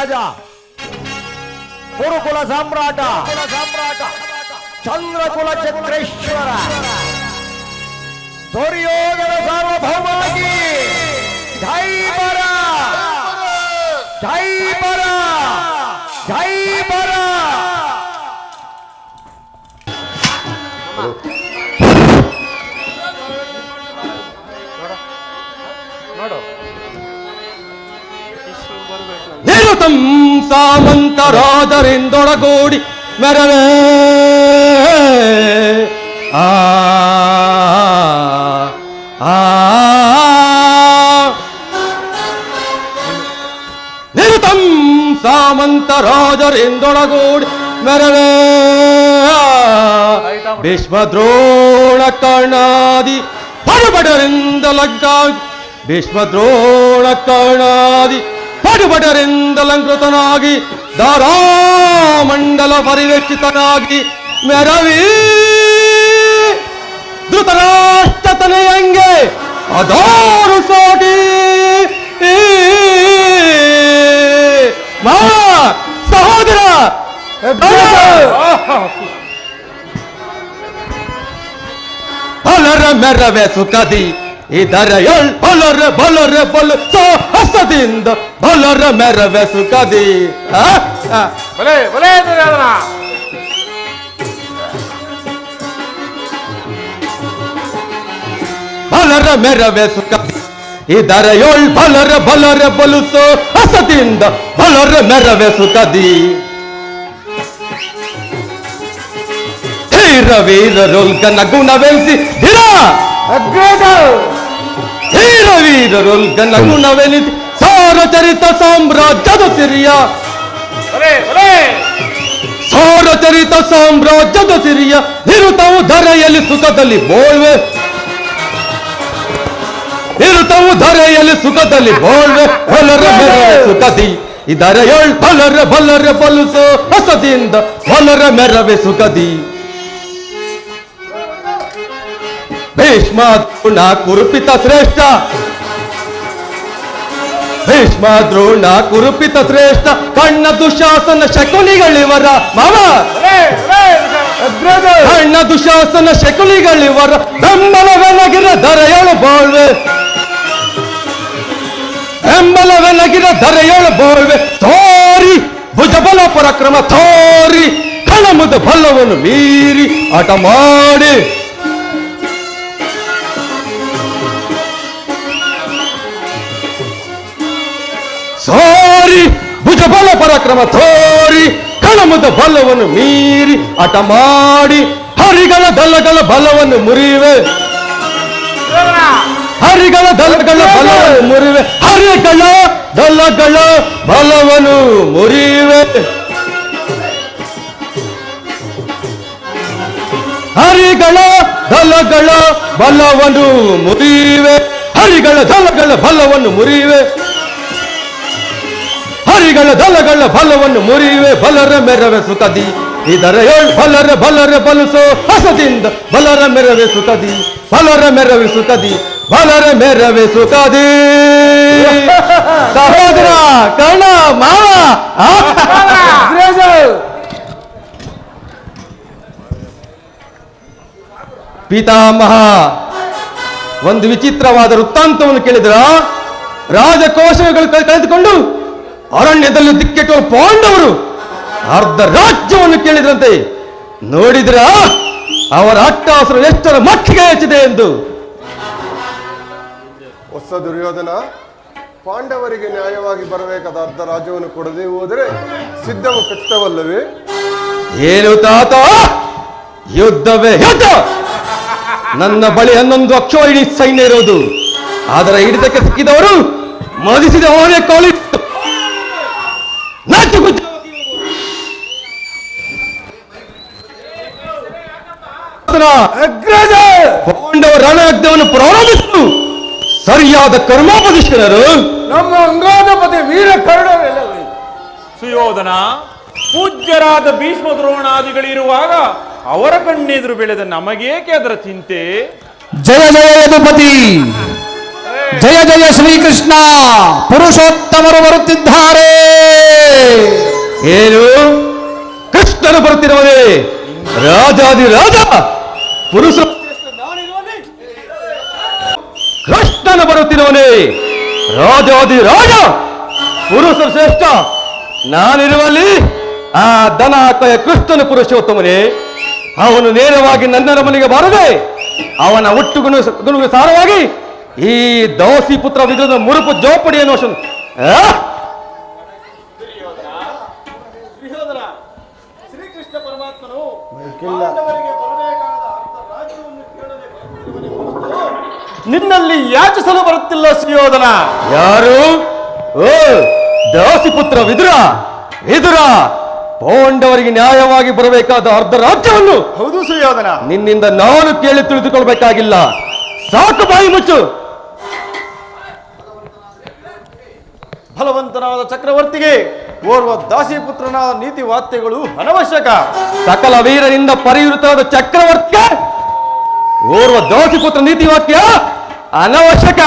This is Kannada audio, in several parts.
ರಾಜ ಕುರುಕುಲ ಸಾಮ್ರಾಟ ಚಂದ್ರಕುಲ ಚಕ್ರೇಶ್ವರ ದುರ್ಯೋಧನ ಸಾರ್ವಭೌಮಾಗಿ ಜೈ ಬರ ಜೈ ಬರ ಜೈ ಬರ. ನಿರುತಂ ಸಾಮಂತರಾದರಿಂದೊಳಗೂಡಿ ಮೆರವೇ ಆ ನಿರುತಂ ಸಾಮಂತರಾಜರಿಂದೊಳಗೂಡಿ ಮೆರವೇ ಭೀಷ್ಮ ದ್ರೋಣ ಕರ್ಣಾದಿ ಪಡುಬಡರಿಂದ ಲಗ್ಗ ಭೀಷ್ಮ ದ್ರೋಣ ಕರ್ಣಾದಿ ಪಡುಬಡರಿಂದ ಲಂಕೃತನಾಗಿ ದಾರಾಮಂಡಲ ಪರಿವೇಕ್ಷಿತನಾಗಿ ಮೆರವಿ ಧೃತರಾಷ್ಟ್ರತನೆಯಂಗೆ ಅದಾರು ಸೋಟಿ ಮಾವ ಸಹೋದರ ಬಲರ ಮೆರವೆ ಸುಖದಿ ಇದರ ಬಲರ ಬಲರ ಬಲ ಹಸದಿಂದ ಬಲರ ಮೆರವೆ ಸುಖದಿ ಬಲರ ಮೆರವೆ ಸುಖದಿ ಇದರ ಬಲರ ಬಲರ ಬಲುಸೋ ಹಸದಿಂದ ಬಲರ ಮೆರವೆ ಸುಖದಿ ಧೀರ ವೀರರೊಲ್ಗನ ಗುಣವೆನಿಸಿ ಧೀರ ಧೀರ ವೀರರೊಲ್ಗನ ಗುಣವೆನಿಸಿ ಸಾರಚರಿತ ಸಾಮ್ರಾಜ್ಯದ ಸಿರಿಯ ಸಾರಚರಿತ ಸಾಮ್ರಾಜ್ಯದ ಸಿರಿಯ ನಿರುತವು ಧರೆಯಲ್ಲಿ ಸುಖದಲ್ಲಿ ಬೋಳ್ವೆ ನಿರುತವು ಧರೆಯಲ್ಲಿ ಸುಖದಲ್ಲಿ ಬೋಳ್ವೆ ಬಲರ ಮೆರವೆ ಸುಖದಿ ಇದರ ಬಲರ ಬಲರ ಬಲುಸೋ ಹಸದಿಂದ ಬಲರ ಮೆರವೆ ಸುಖದಿ ಭೀಷ್ಮ ದ್ರೋಣ ಕುರುಪಿತ ಶ್ರೇಷ್ಠ ಭೀಷ್ಮ ದ್ರೋಣ ಕುರುಪಿತ ಶ್ರೇಷ್ಠ ಕಣ್ಣ ದುಶಾಸನ ಶಕುನಿಗಳಿವರ ಮಾವ ಕಣ್ಣ ದುಶಾಸನ ಶಕುನಿಗಳಿವರ ಬೆಂಬಲವೆನಗಿರ ಧರೆಯಳು ಬಾಳ್ವೆ ಬೆಂಬಲವೆನಗಿರ ಧರೆಯಳು ಬಾಳ್ವೆ ತೋರಿ ಭುಜಬಲ ಪರಾಕ್ರಮ ತೋರಿ ಕಣಮುದ ಬಲವನ್ನು ಮೀರಿ ಆಟ ಮಾಡಿ ಸೋರಿ ಭುಜಬಲ ಪರಾಕ್ರಮ ತೋರಿ ಕಣಮುದ ಬಲವನ್ನು ಮೀರಿ ಆಟ ಮಾಡಿ ಹರಿಗಳ ದಳಗಳ ಬಲವನ್ನು ಮುರಿವೆ ಹರಿಗಳ ದಳಗಳ ಬಲವನ್ನು ಮುರಿವೆ ಹರಿಗಳ ದಳಗಳ ಬಲವನ್ನು ಮುರಿವೆ ಹರಿಗಳ ದಳಗಳ ಬಲವನ್ನು ಮುರಿವೆ ಹರಿಗಳ ದಳಗಳ ಬಲವನ್ನು ಮುರಿವೆ ಹರಿಗಳ ದಳಗಳ ಬಲವನ್ನು ಮುರಿವೆ ಬಲರ ಮೆರವೆ ಸುಖದಿ ಇದರ ಬಲರ ಬಲರ ಬಲಸೋ ಹಸದಿಂದ ಬಲರ ಮೆರವೆ ಸುಖದಿ ಬಲರ ಮೆರವೆ ಸುಖದಿ ಬಲರ ಮೆರವೆ ಸುಖದಿ ಸಹೋದರ ಕರ್ಣ ಮಾವ ಪಿತಾಮಹ ಒಂದು ವಿಚಿತ್ರವಾದ ವೃತ್ತಾಂತವನ್ನು ಕೇಳಿದ್ರ ರಾಜಕೋಶಗಳು ಕಳೆದುಕೊಂಡು ಅರಣ್ಯದಲ್ಲಿ ದಿಕ್ಕೆಟ್ಟುವ ಪಾಂಡವರು ಅರ್ಧ ರಾಜ್ಯವನ್ನು ಕೇಳಿದ್ರಂತೆ. ನೋಡಿದ್ರ ಅವರ ಅಟ್ಟಹಾಸರು ಎಷ್ಟರ ಮಟ್ಟಿಗೆ ಹೆಚ್ಚಿದೆ ಎಂದು. ಹೊಸ ದುರ್ಯೋಧನ ಪಾಂಡವರಿಗೆ ನ್ಯಾಯವಾಗಿ ಬರಬೇಕಾದ ಅರ್ಧ ರಾಜ್ಯವನ್ನು ಕೊಡದೆ ಹೋದರೆ ಸಿದ್ಧವು ಖಚಿತವಲ್ಲವೇ? ಏನು ತಾತ, ಯುದ್ಧವೇ ಯುದ್ಧ. ನನ್ನ ಬಳಿ 11 ಅಕ್ಷೋಹಿಣಿ ಸೈನ್ಯ ಇರುವುದು. ಅದರ ಹಿಡಿತಕ್ಕೆ ಸಿಕ್ಕಿದವರು ಮದಿಸಿದ ಅವರೇ ಕಾಲಿ ಪಾಂಡವ ರಣಯುದ್ಧವನ್ನು ಪ್ರಾರಂಭಿಸಲು ಸರಿಯಾದ ಕರ್ಮೋಪದಿಷ್ಟರು ನಮ್ಮ ಅಂಗಾಧಿಪತಿ ವೀರ ಕರ್ಣವೆಲ್ಲ. ಸುಯೋಧನ, ಪೂಜ್ಯರಾದ ಭೀಷ್ಮ ದ್ರೋಣಾದಿಗಳಿರುವಾಗ ಅವರ ಕಣ್ಣೆದುರು ಬೆಳೆದ ನಮಗೇಕೆ ಅದರ ಚಿಂತೆ? ಜಯ ಜಯ ಯದುಪತಿ. ಜಯ ಜಯ ಶ್ರೀಕೃಷ್ಣ, ಪುರುಷೋತ್ತಮರು ಬರುತ್ತಿದ್ದಾರೆ. ಏನು ಕೃಷ್ಣನು ಬರುತ್ತಿರುವನೇ? ರಾಜಾದಿ ರಾಜ ಪುರುಷ ಕೃಷ್ಣನು ಬರುತ್ತಿರುವನೇ? ರಾಜಾದಿ ರಾಜ ಪುರುಷ ಶ್ರೇಷ್ಠ ನಾನಿರುವಲ್ಲಿ ಆ ದನ ಕಯ ಕೃಷ್ಣನು ಪುರುಷೋತ್ತಮನೇ. ಅವನು ನೇರವಾಗಿ ನನ್ನ ಮನೆಗೆ ಬಾರದೆ ಅವನ ಗುಣಗೆ ಸಾರವಾಗಿ ಈ ದೋಸಿ ಪುತ್ರ ವಿಧದ ಮುರುಪು ಜೋಪಡಿ ಅನ್ನೋ ಶ್ರೀಕೃಷ್ಣ ಪರಮಾತ್ಮನು ಪಾಂಡವರಿಗೆ ಬರಬೇಕಾದ ಅರ್ಧ ರಾಜ್ಯವನ್ನು ಕೇಳದೆ ಬರುತ್ತಿರುವನೇ ಹೊರತು ನಿನ್ನಲ್ಲಿ ಯಾಚಿಸಲು ಬರುತ್ತಿಲ್ಲ ಸುಯೋಧನ. ಯಾರು? ಓ ದಾಸಿ ಪುತ್ರ ವಿದುರ, ವಿದುರ ಪಾಂಡವರಿಗೆ ನ್ಯಾಯವಾಗಿ ಬರಬೇಕಾದ ಅರ್ಧ ರಾಜ್ಯವನ್ನು ಹೌದು ಸುಯೋಧನ. ನಿನ್ನಿಂದ ನಾನು ಕೇಳಿ ತಿಳಿದುಕೊಳ್ಬೇಕಾಗಿಲ್ಲ. ಸಾಕು, ಬಾಯಿ ಮುಚ್ಚು. ಫಲವಂತನಾದ ಚಕ್ರವರ್ತಿಗೆ ಓರ್ವ ದಾಸಿ ಪುತ್ರನಾದ ನೀತಿ ವಾರ್ತೆಗಳು ಅನವಶ್ಯಕ. ಸಕಲ ವೀರನಿಂದ ಪರಿವೃತವಾದ ಚಕ್ರವರ್ತಿಗೆ ಓರ್ವ ದಾಸಿ ಪುತ್ರ ನೀತಿ ವಾಕ್ಯ ಅನವಶ್ಯಕ.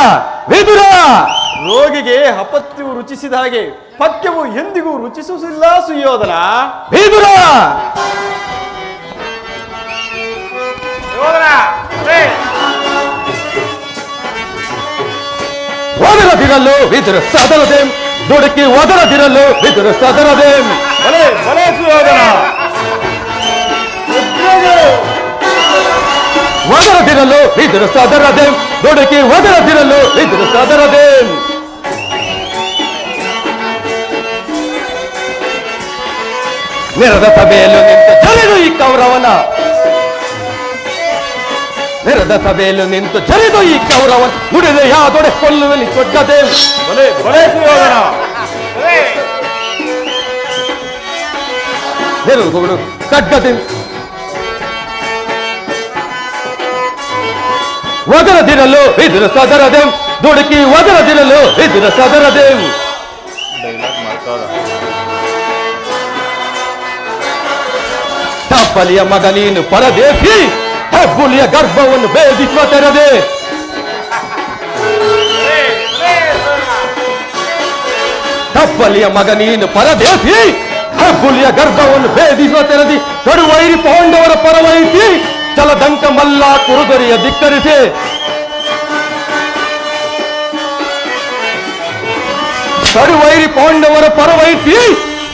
ವಿದುರ ರೋಗಿಗೆ ಅಪತ್ಯವು ರುಚಿಸಿದ ಹಾಗೆ ಪಥ್ಯವು ಎಂದಿಗೂ ರುಚಿಸುವುದಿಲ್ಲ ಸುಯೋಧನ. ವಿದುರ ಒದರದಿರಲು ವಿದುರ ಸದರದೆ, ದುಡುಕಿ ಒದರದಿರಲು ವಿದುರ ಸದರದೆ. ಬಲೆ ಬಲೆ ಸುಯೋಧನ. ಒದರದಿರಲು ವಿದುರ ಸದರದೆ, ದುಡುಕಿ ಒದರದಿರಲು ವಿದುರ ಸದರದೆ. ನೆರೆದ ಸಭೆಯಲ್ಲೂ ನಿಂತು ಜರಿದು ಈ ಕೌರವನ, ನೆರೆದ ಸಭೆಯಲ್ಲೂ ನಿಂತು ಜರಿದು ಈ ಕೌರವನ ನುಡಿದ ಯಾದೊಡೆ ಕೊಲ್ಲುವಲ್ಲಿ ಕೊಟ್ಟದೆ. ಬಲೆ ಬಲೆ ಸುಯೋಧನ. ನೆರೆದುಗಳು ಕಡ್ಡದೆ ಒದರದಿರಲು ವಿದುರ ಸದರದೆ, ದುಡುಕಿ ಒದರದಿರಲು ವಿದುರ ಸದರದೆ. ಟಪ್ಪಲಿಯ ಮಗ ನೀನು ಪರದೇಶಿ, ಹೆಬ್ಬುಲಿಯ ಗರ್ಭವನ್ನು ಭೇದಿಸುವ ತೆರದೆ. ಟಪ್ಪಲಿಯ ಮಗ ನೀನು ಪರದೇಶಿ, ಹೆಬ್ಬುಲಿಯ ಗರ್ಭವನ್ನು ಭೇದಿಸುವ ತೆರದಿ. ಕಡುವೈರಿ ಪಾಂಡವರ ಪರವಹಿಸಿ ಚಲದಂಕ ಮಲ್ಲ ಕುರುದರಿಯ ಧಿಕ್ಕರಿಸಿ. ಕಡುವೈರಿ ಪಾಂಡವರ ಪರವಹಿಸಿ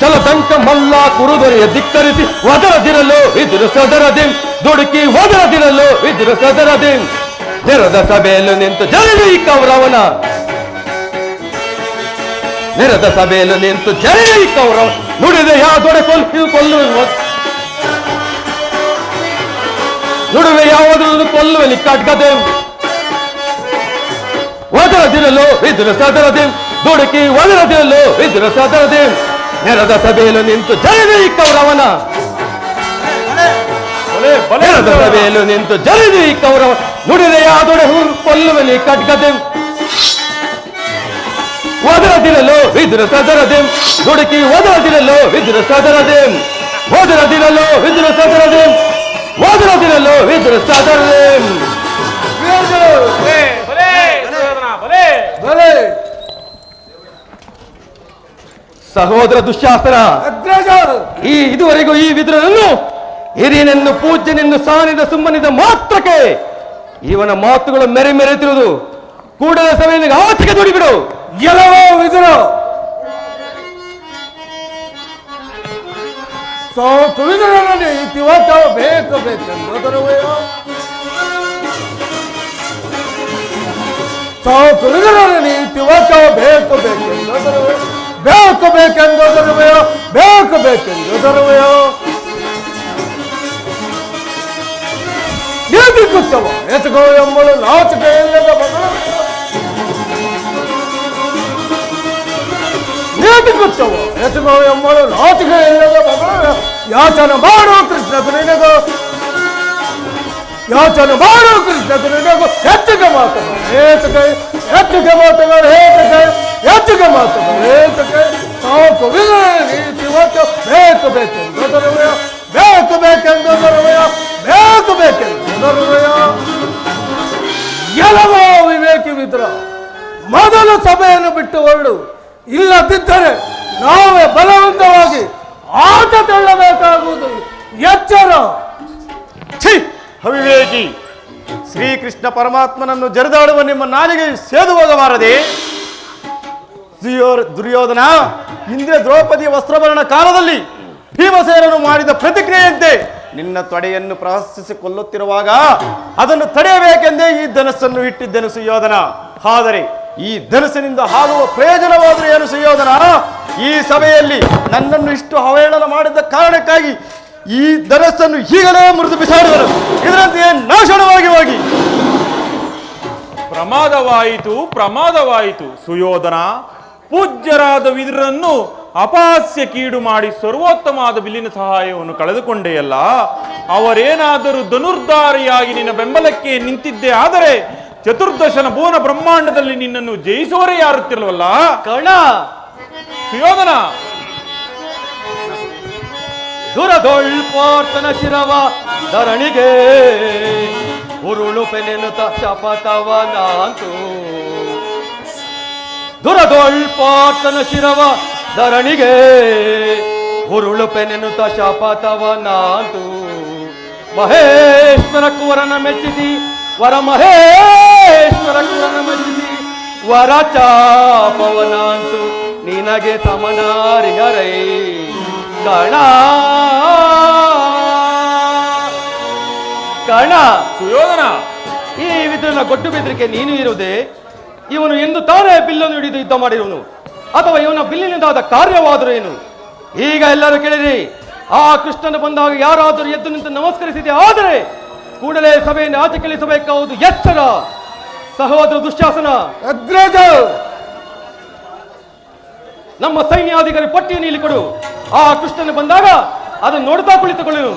ಚಲದಂಕ ಮಲ್ಲ ಕುರುದರಿಯ ಧಿಕ್ಕರಿಸಿ. ಒದರದಿರಲು ವಿದುರ ಸದರದಿ, ದುಡುಕಿ ಒದರದಿರಲು ವಿದುರ ಸದರದಿ. ನೆರೆದ ಸಭೆಯಲ್ಲೂ ನಿಂತು ಜರಿದು ಈ ಕೌರವನ, ನೆರೆದ ಸಭೆಯಲ್ಲೂ ನಿಂತು ಜರಿದು ಈ ಕೌರವ ನುಡಿದ ಯಾದೊಡೆ ಕೊಲ್ಲುವ ನುಡುವೆ ಯಾವುದನ್ನು ಕೊಲ್ಲುವಲ್ಲಿ ಕಟ್ಕದೆ. ಒದರದಿರಲು ವಿದುರ ಸದರದಿ, ದುಡುಕಿ ಒದರದಿರಲು ವಿದುರ ಸದರದಿ. ನೆರೆದ ಸಭೆಯಲ್ಲೂ ನಿಂತು ಜರಿದು ಈ ಕೌರವನ, ನೆರೆದ ಸಭೆಯಲ್ಲೂ ನಿಂತು ಜರಿದು ಈ ಕೌರವ ನುಡಿದ ಯಾದೊಡೆ ಕೊಲ್ಲುವಲ್ಲಿ ಕಟ್ಕದೆ. ಒದರದಿರಲು ವಿದುರ ಸದರದಿ, ದುಡುಕಿ ಒದರದಿರಲು ವಿದುರ ಸದರದಿ. ಒದರದಿರಲು ವಿದುರ ಸದರದಿ, ಒದರದಿರಲು ವಿದುರ ಸದರದಿ. ಸಹೋದರ ದುಶ್ಯಾಸನ, ಇದುವರೆಗೂ ಈ ವಿದುರನನ್ನು ಹಿರಿಯನೆಂದು ಪೂಜ್ಯನೆಂದು ಸಾನಿದ ಸುಮ್ಮನಿದ ಮಾತ್ರಕ್ಕೆ ಇವನ ಮಾತುಗಳು ಮೆರೆತಿರುವುದು. ಕೂಡಲೇ ಸಭೆಯನ್ನು ಆಚೆಗೆ ದುಡಿಬಿಡು. ಗೆಲವೋ ವಿದುರ, ಸಾಕು ವಿದುರನಲ್ಲಿ ಇತಿವತ್ತ ಬೇಕು ಬೇಕೆಂದು ತರುವೆಯೋ? ಸಾಕು ವಿದುರನಲ್ಲಿ ಇತಿವತ್ತ ಬೇಕು ಬೇಕೆಂದು ತರುವೆಯೋ? ಬೇಕು ಬೇಕೆಂದು ತರುವೆಯೋ? ಬೇಕು ಬೇಕೆಂದು ತರುವೆಯೋ? ನೀತಿ ಕುತ್ತವ ಎತ್ಕೋ ಎಂಬಳು ನಾಚಿಕೆ ಇಲ್ಲದ ಮಗಳು, ನೀತಿ ಕುತ್ತವ ಎತ್ಕೋ ಎಂಬಳು ನಾಚಿಕೆ ಇಲ್ಲದ ಮಗಳು. ಯಾಚನೆ ಮಾಡು ಕೃಷ್ಣకు ನಿನಗೂ, ಯಾಚನೆ ಮಾಡು ಕೃಷ್ಣకు ನಿನಗೂ. ಹೆಚ್ಚಿಗೆ ಮಾತುಗಳು ಏತಕ್ಕೆ, ಹೆಚ್ಚಿಗೆ ಮಾತುಗಳು ಏತಕ್ಕೆ, ಹೆಚ್ಚಿಗೆ ಮಾತುಗಳು ಏತಕ್ಕೆ? ಸಾಕು ವಿದುರ ನೀತಿ ಒತ್ತು ಬೇಕು ಬೇಕೆಂದು ತರುವೆಯೋ? ಬೇಕು ಬೇಕೆಂದು ತರುವೆಯೋ? ಬೇಕು ಬೇಕೆಂದು ತರುವೆಯೋ? ಗೆಲವೋ ವಿವೇಕಿ ವಿದುರ, ಮೊದಲು ಸಭೆಯನ್ನು ಬಿಟ್ಟು ಹೊರಡು. ಇಲ್ಲದಿದ್ದರೆ ನಾವೇ ಬಲವಂತವಾಗಿ ಆಟ ತಳ್ಳಬೇಕಾಗುವುದು. ಎಚ್ಚರ. ಛೀ ಅವಿವೇಕಿ! ಶ್ರೀಕೃಷ್ಣ ಪರಮಾತ್ಮನನ್ನು ಜರಿದಾಡುವ ನಿಮ್ಮ ನಾಲಿಗೆ ಸೇದು ಹೋಗಬಾರದೆ? ದುರ್ಯೋಧನ, ಇಂದ್ರ ದ್ರೌಪದಿಯ ವಸ್ತ್ರಭರಣ ಕಾಲದಲ್ಲಿ ಭೀಮಸೇನನು ಮಾಡಿದ ಪ್ರತಿಕ್ರಿಯೆಯಂತೆ ನಿನ್ನ ತೊಡೆಯನ್ನು ಪ್ರಹಸಿಸಿಕೊಳ್ಳುತ್ತಿರುವಾಗ ಅದನ್ನು ತಡೆಯಬೇಕೆಂದೇ ಈ ಧನಸ್ಸನ್ನು ಇಟ್ಟಿದ್ದೆನು ಸುಯೋಧನ. ಆದರೆ ಈ ಧನಸ್ಸಿನಿಂದ ಆಗುವ ಪ್ರಯೋಜನವಾದರೂ ಏನು ಸುಯೋಧನ? ಈ ಸಭೆಯಲ್ಲಿ ನನ್ನನ್ನು ಇಷ್ಟು ಅವಹೇಳನ ಮಾಡಿದ ಕಾರಣಕ್ಕಾಗಿ ಈ ಧನಸ್ಸನ್ನು ಈಗಲೇ ಮುರಿದು ಬಿಸಾಡುವರು. ಇದರಂತೆಯೇ ನಾಶನವಾಗಿ ಹೋಗಿ. ಪ್ರಮಾದವಾಯಿತು ಸುಯೋಧನ. ಪೂಜ್ಯರಾದ ವಿದುರನ್ನು ಅಪಹಾಸ್ಯ ಕೀಡು ಮಾಡಿ ಸರ್ವೋತ್ತಮವಾದ ಬಿಲ್ಲಿನ ಸಹಾಯವನ್ನು ಕಳೆದುಕೊಂಡೆಯಲ್ಲ. ಅವರೇನಾದರೂ ಧನುರ್ಧಾರಿಯಾಗಿ ನಿನ್ನ ಬೆಂಬಲಕ್ಕೆ ನಿಂತಿದ್ದೇ ಆದರೆ ಚತುರ್ದಶನ ಭುವನ ಬ್ರಹ್ಮಾಂಡದಲ್ಲಿ ನಿನ್ನನ್ನು ಜಯಿಸುವರೇ ಯಾರುತ್ತಿರಲ್ವಲ್ಲ ಕರ್ಣ. ಸುಯೋಧನ, ದುರದೊಳ್ಪಾರ್ತನ ಶಿರವ ಧರಣಿಗೆ ಉರುಳು ಪೆನೆನುತ ಶಪಥವನಾಂತು. ದುರದೊಳ್ಪಾರ್ತನ ಶಿರವ ಧರಣಿಗೆ ಉರುಳು ಪೆನೆನುತ ಶಪಥವನಾಂತು. ಮಹೇಶ್ವರ ಕುವರನ ಮೆಚ್ಚಿಸಿ ಮಹೇಶ್ವರ ಕುವರನ ಮೆಚ್ಚಿಸಿ ವರ ಚಾಪವನಾಂತು ನಿನಗೆ ಸಮನಾರಿಹರೈ ಕರ್ಣ. ಕರ್ಣ, ಸುಯೋಧನ, ಈ ವಿದುರನ ಗೊಡ್ಡು ಬೆದರಿಕೆ ನೀನು ಇರುವುದೇ? ಇವನು ಎಂದು ತಾನೇ ಬಿಲ್ಲನ್ನು ಹಿಡಿದು ಯುದ್ಧ ಮಾಡಿರುವನು, ಅಥವಾ ಇವನ ಬಿಲ್ಲಿನಿಂದಾದ ಕಾರ್ಯವಾದರೂ ಏನು? ಈಗ ಎಲ್ಲರೂ ಕೇಳಿರಿ. ಆ ಕೃಷ್ಣನು ಬಂದಾಗ ಯಾರಾದರೂ ಎದ್ದು ನಿಂತು ನಮಸ್ಕರಿಸಿದೆ ಆದರೆ ಕೂಡಲೇ ಸಭೆಯನ್ನು ಆಚೆ ಕಳಿಸಬೇಕಾಗುವುದು. ಎಚ್ಚರ ಸಹೋದರ ದುಶ್ಯಾಸನ. ಅಗ್ರಜ, ನಮ್ಮ ಸೈನ್ಯಾಧಿಕಾರಿ ಪಟ್ಟಿಯನ್ನು ಇಲ್ಲಿ ಕೊಡು. ಆ ಕೃಷ್ಣನು ಬಂದಾಗ ಅದನ್ನು ನೋಡ್ತಾ ಕುಳಿತುಕೊಳ್ಳು.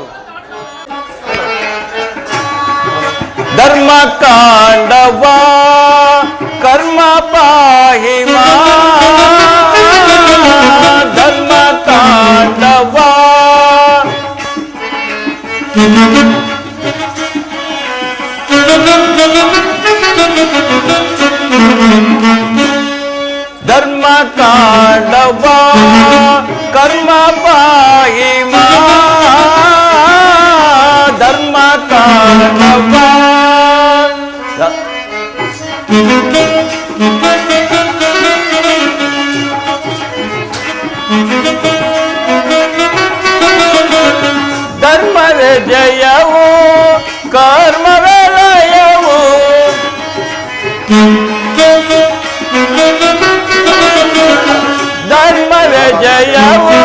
ಧರ್ಮ ಕಾಂಡವ ಕರ್ಮ ಪಾಹಿಮ ಧರ್ಮ ಕಾಂಡವ ಧರ್ಮ ಕಾಂಡವ ಕರ್ಮ ಪಾಹಿಮ ಧರ್ಮ ಕಾಂಡವ ಧರ್ಮವೇ ಜಯವು ಕರ್ಮವೇ ಲಯವು ಧರ್ಮವೇ ಜಯವು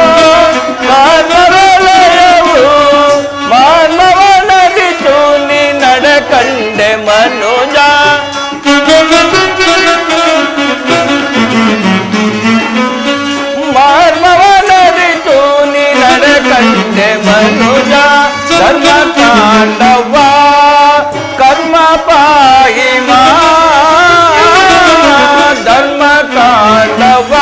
ಕರ್ಮವೇ ಲಯವು ಮಾನವನದಿತು ನೀ ನಡಕಂಡೆ ಮನುಜ ಮಾನವನದಿತು ನೀ ನಡಕಂಡೆ ಮನುಜ ಧರ್ಮ ಕಾಂಡವ ಕರ್ಮ ಪಾಹಿಮ ಧರ್ಮ ಕಾಂಡವ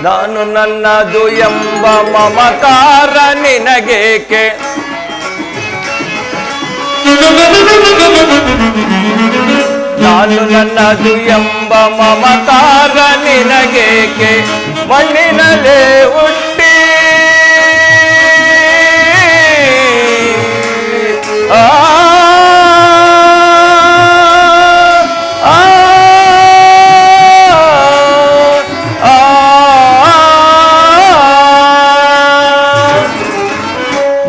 ನಾನು ನನ್ನದು ಎಂಬ ಮಮಕಾರ ನಿನಗೇಕೆ ನಾನು ನನ್ನದು ಎಂಬ ಮಮಕಾರ ನಿನಗೇಕೆ ಮಣ್ಣಿನಲ್ಲೇ ಹುಟ್ಟಿ ಆ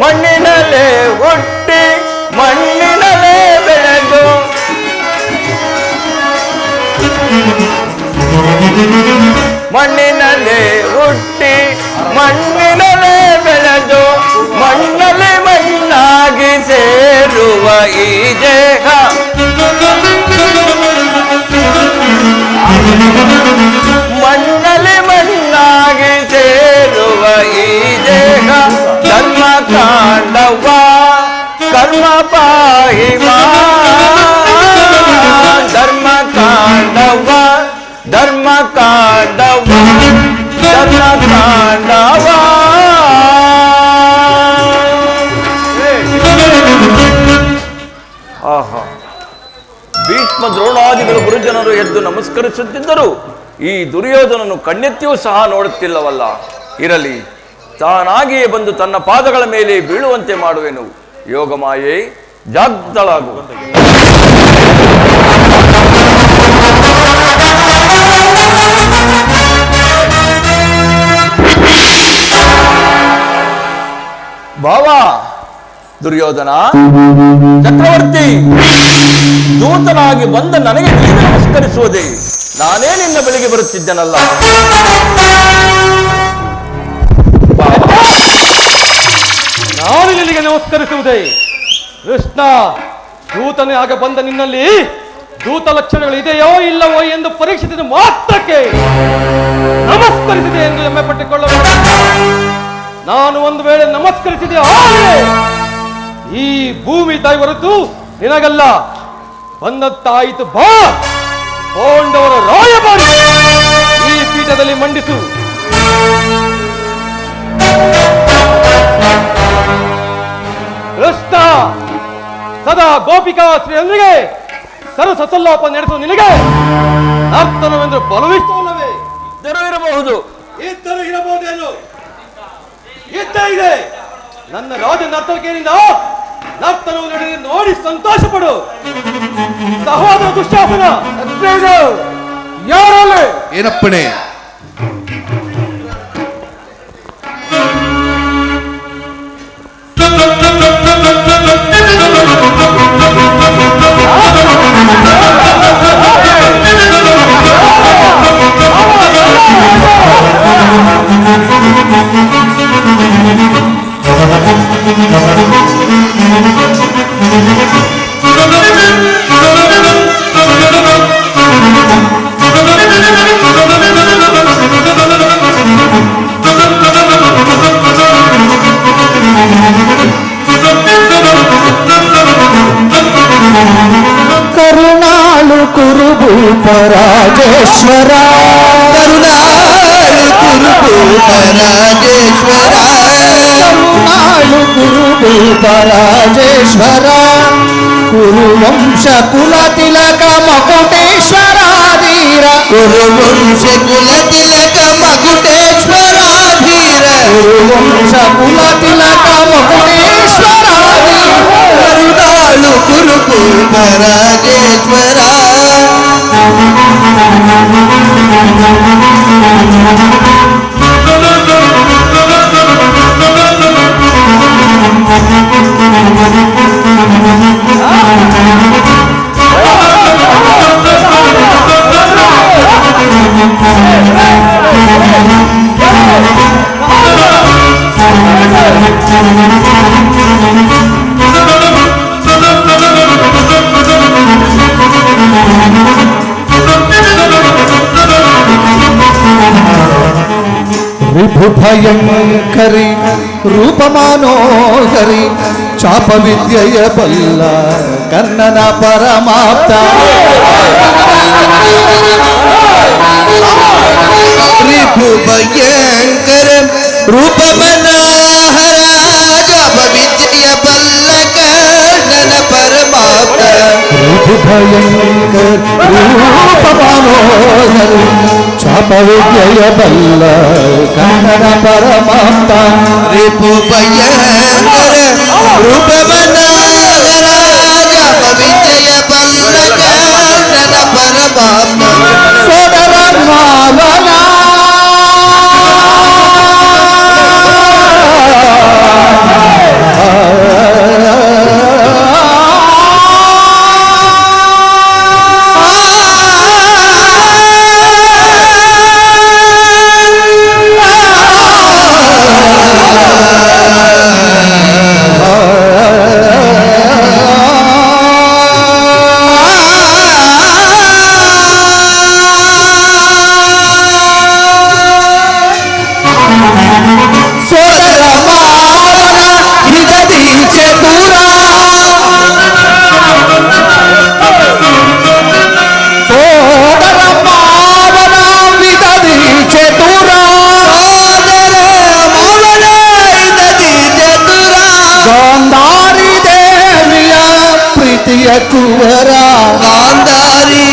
ಮಣ್ಣಿನಲ್ಲೇ ಹುಟ್ಟಿ ಮಣ್ಣಿನಲ್ಲೇ ಬೆಳೆದು ಮಣ್ಣಿನಲ್ಲೇ ಹುಟ್ಟಿ ಮಣ್ಣಿನಲ್ಲೇ ಬೆಳೆದು ಮಣ್ಣಲ್ಲಿ ಮಣ್ಣಾಗಿ ಸೇರುವ ಈ ದೇಹ ಮಣ್ಣಲ್ಲಿ ಮಣ್ಣಾಗಿ ಸೇರುವ ಈ ದೇಹ ಧರ್ಮ ಕಾಂಡವ ಕರ್ಮ ಪಾಹಿಮ ಧರ್ಮ ಕಾಂಡವ ದ್ರೋಣಾದಿಗಳು ಗುರುಜನರು ಎದ್ದು ನಮಸ್ಕರಿಸುತ್ತಿದ್ದರು ಈ ದುರ್ಯೋಧನನು ಕಣ್ಣೆತ್ತಿಯೂ ಸಹ ನೋಡುತ್ತಿಲ್ಲವಲ್ಲ. ಇರಲಿ, ತಾನಾಗಿಯೇ ಬಂದು ತನ್ನ ಪಾದಗಳ ಮೇಲೆ ಬೀಳುವಂತೆ ಮಾಡುವೆನು. ಯೋಗಮಾಯೆ, ಜಾಗ್ರತಳಾಗು. ಬಾವಾ ದುರ್ಯೋಧನ, ಚಕ್ರವರ್ತಿ, ದೂತನಾಗಿ ಬಂದ ನನಗೆ ನೀನು ನಮಸ್ಕರಿಸುವುದೇ? ನಾನೇ ನಿನ್ನ ಬಳಿಗೆ ಬರುತ್ತಿದ್ದನಲ್ಲ. ನಾನು ನಿನಗೆ ನಮಸ್ಕರಿಸುವುದೇ? ಕೃಷ್ಣ, ದೂತನೇ ಆಗ ಬಂದ ನಿನ್ನಲ್ಲಿ ದೂತ ಲಕ್ಷಣಗಳು ಇದೆಯೋ ಇಲ್ಲವೋ ಎಂದು ಪರೀಕ್ಷಿಸಿದ ಮಾತ್ರಕ್ಕೆ ನಮಸ್ಕರಿಸಿದೆ ಎಂದು ಹೆಮ್ಮೆ ಪಟ್ಟುಕೊಳ್ಳಬಹುದು. ನಾನು ಒಂದು ವೇಳೆ ನಮಸ್ಕರಿಸಿದೆ ಆದರೆ ಈ ಭೂಮಿ ತಾಯಿ ಹೊರತು ನಿನಗಲ್ಲ. ಬಂದತ್ತಾಯಿತು, ಬಾ, ಪಾಂಡವರ ರಾಯಭಾರಿ ಈ ಪೀಠದಲ್ಲಿ ಮಂಡಿಸು. ಕೃಷ್ಣ, ಸದಾ ಗೋಪಿಕಾ ಶ್ರೀಯಂದ್ರಿಗೆ ಸರಸಲ್ಲಾಪ ನಡೆಸುವ ನಿನಗೆ ನರ್ತನವೆಂದು ಬಲವಿಷ್ಟವಲ್ಲವೇ? ಇದ್ದರೂ ಇರಬಹುದು. ಇದ್ದರೂ ಇರಬಹುದೇನು? ಇದ್ದ ಇದೆ. ನನ್ನ ರಾಜ ನರ್ತಕೇನಿಂದ ನರ್ತನವು ನಡೆದು ನೋಡಿ ಸಂತೋಷ ಪಡು. ಸಹೋದರ ದುಶ್ಯಾಸನ, ಯಾರಲ್ಲಿ ಏನಪ್ಪಣೆ? ಕರುಣಾಳು ಕುರುಭೂಪ ರಾಜೇಶ್ವರ, ಕರುಣಾಳು ಕುರುಭೂಪ ರಾಜೇಶ್ವರ, ಕರುಣಾಳು ಕುರುಭೂಪ ರಾಜೇಶ್ವರ, ಕುರುವಂಶ ಕುಲ ತಿಲಕ ಮಕುಟೇಶ್ವರ ಧೀರ, ಕುರುವಂಶ ಕುಲ ತಿಲಕ ಮಕುಟೇಶ್ವರ ಧೀರ, ಕುರುವಂಶ ಕುಲ ತಿಲಕ ಮಕುಟೇಶ್ವರ ಧೀರ, ಕರುಣಾಳು ಕುರುಭೂಪ ರಾಜೇಶ್ವರ. ರಿಭುಭಯಂಕರಿ ರೂಪ ಮನೋಹರಿ, ಚಾಪ ವಿದ್ಯೆಯ ಬಲ್ಲ ಕರ್ಣನ ಪರಮಾಪ್ತ, ರಿಭುಭಯಂಕರ ರೂಪ ಮನೋಹರ, ಚಾಪ ವಿದ್ಯೆಯ ಬಲ್ಲ ಕರ್ಣನ ಪರಮಾಪ್ತ, ರಿಭುಭಯಂಕರ ರೂಪ ಮನೋಹರ, ಚಾಪ ವಿದ್ಯೆಯ ಬಲ್ಲ ಕನ್ನಡ ಪರಮಾಪ್ತ, ರಿಭುಭಯಂಕರ ರೂಪ ಮನೋಹರ, ಚಾಪ ವಿದ್ಯೆಯ ಬಲ್ಲ ಕನ್ನಡ ಪರಮಾಪ್ತ, ಸೋದರ ಮಾವನ ಪ್ರೀತಿಯ ಕುವರ ಗಾಂಧಾರಿ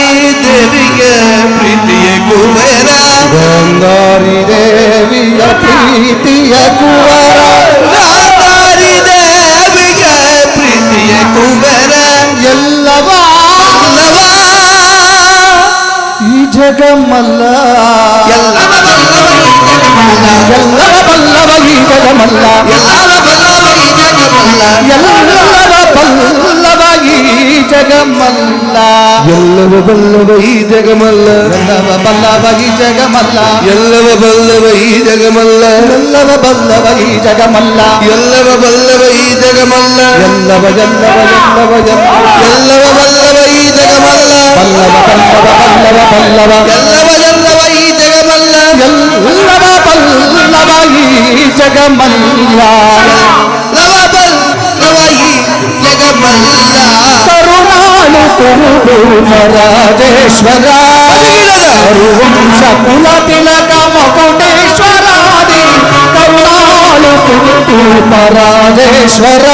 ದೇವಿಗೆ ಪ್ರೀತಿಯ ಕುವರ ಗಾಂಧಾರಿ ದೇವಿಯ ಪ್ರೀತಿಯ ಕುವರ ಗಾಂಧಾರಿ ದೇವಿಗೆ ಪ್ರೀತಿಯ ಕುವರ ಎಲ್ಲವ ಈ ಜಗಮಲ್ಲ ಎಲ್ಲವ ಬಲ್ಲವ ಈ ಜಗಮಲ್ಲ ಬಲ್ಲವ ಈ ಜಗಮಲ್ಲ ಎಲ್ಲವ ಬಲ್ಲವ ಈ ಜಗಮಲ್ಲ ಎಲ್ಲವ ಬಲ್ಲವ ಈ ಜಗಮಲ್ಲ ಎಲ್ಲವ ಬಲ್ಲವ ಈ ಜಗಮಲ್ಲ ಎಲ್ಲವ ಬಲ್ಲವ ಈ ಜಗಮಲ್ಲ ಎಲ್ಲವ ಬಲ್ಲವ ಈ ಜಗಮಲ್ಲ ಎಲ್ಲವ ಎಲ್ಲವ ಎಲ್ಲವ ಎಲ್ಲವ ಬಲ್ಲವ ಈ ಜಗಮಲ್ಲ ಬಲ್ಲವ ಬಲ್ಲವ ಬಲ್ಲವ ಬಲ್ಲವ ಎಲ್ಲವ ಎಲ್ಲವ ಈ ಜಗಮಲ್ಲ ಎಲ್ಲವ ಬಲ್ಲವ ಈ ಜಗಮಲ್ಲ ಲವ ಬಲ್ಲವ ಈ ಜಗಮಲ್ಲ ಕರುಣಾಳು ಕುರುಡು ರಾಜೇಶ್ವರ ಹರಿವಂಶ ಕುಲ ತಿಲಕ ಮಕುಟೇಶ್ವರಾದಿ ಕರುಣಾಳು ಕುರುಡು ರಾಜೇಶ್ವರ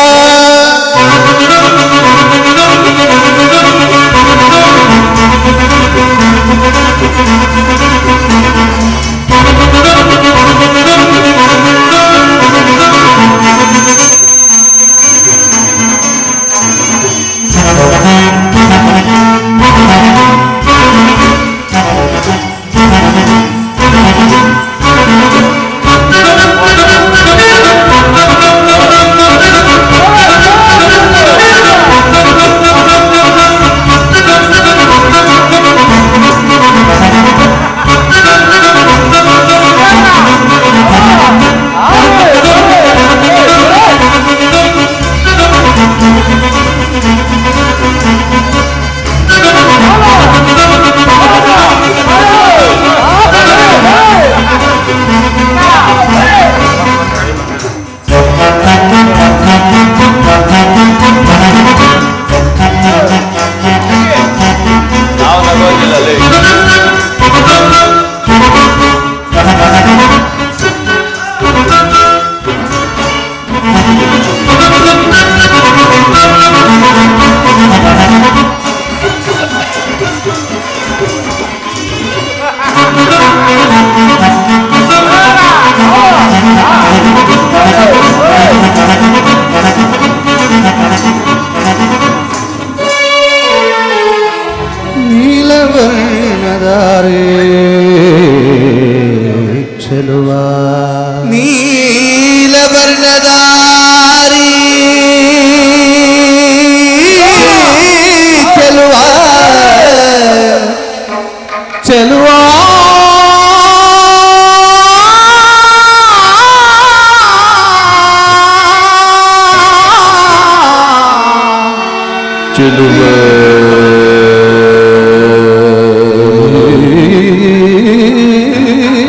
ನೀಲವರ್ಣದಾರಿ ಚೆಲುವ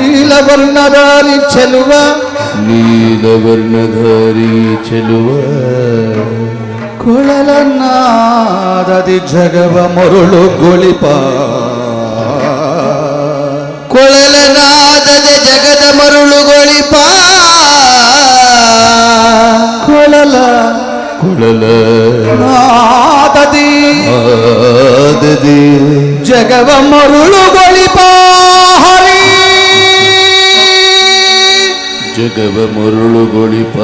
ನೀಲವರ್ಣಧಾರಿ ಚೆಲುವ ನೀಲವರ್ಣಧಾರಿ ಚೆಲುವ ಕೊಳಲನಾದದಿ ಜಗವ ಮರುಳು ಗೊಳಿಪ ಕೊಳಲನಾದದಿ ಜಗದ ಮರುಳು ಗೊಳಿಪ ಕೊಳಲ ನಾದದಿ ಜಗವ ಮರುಳು ಗೊಳಿಪ ಹರಿ ಜಗವ ಮರುಳು ಗೊಳಿಪ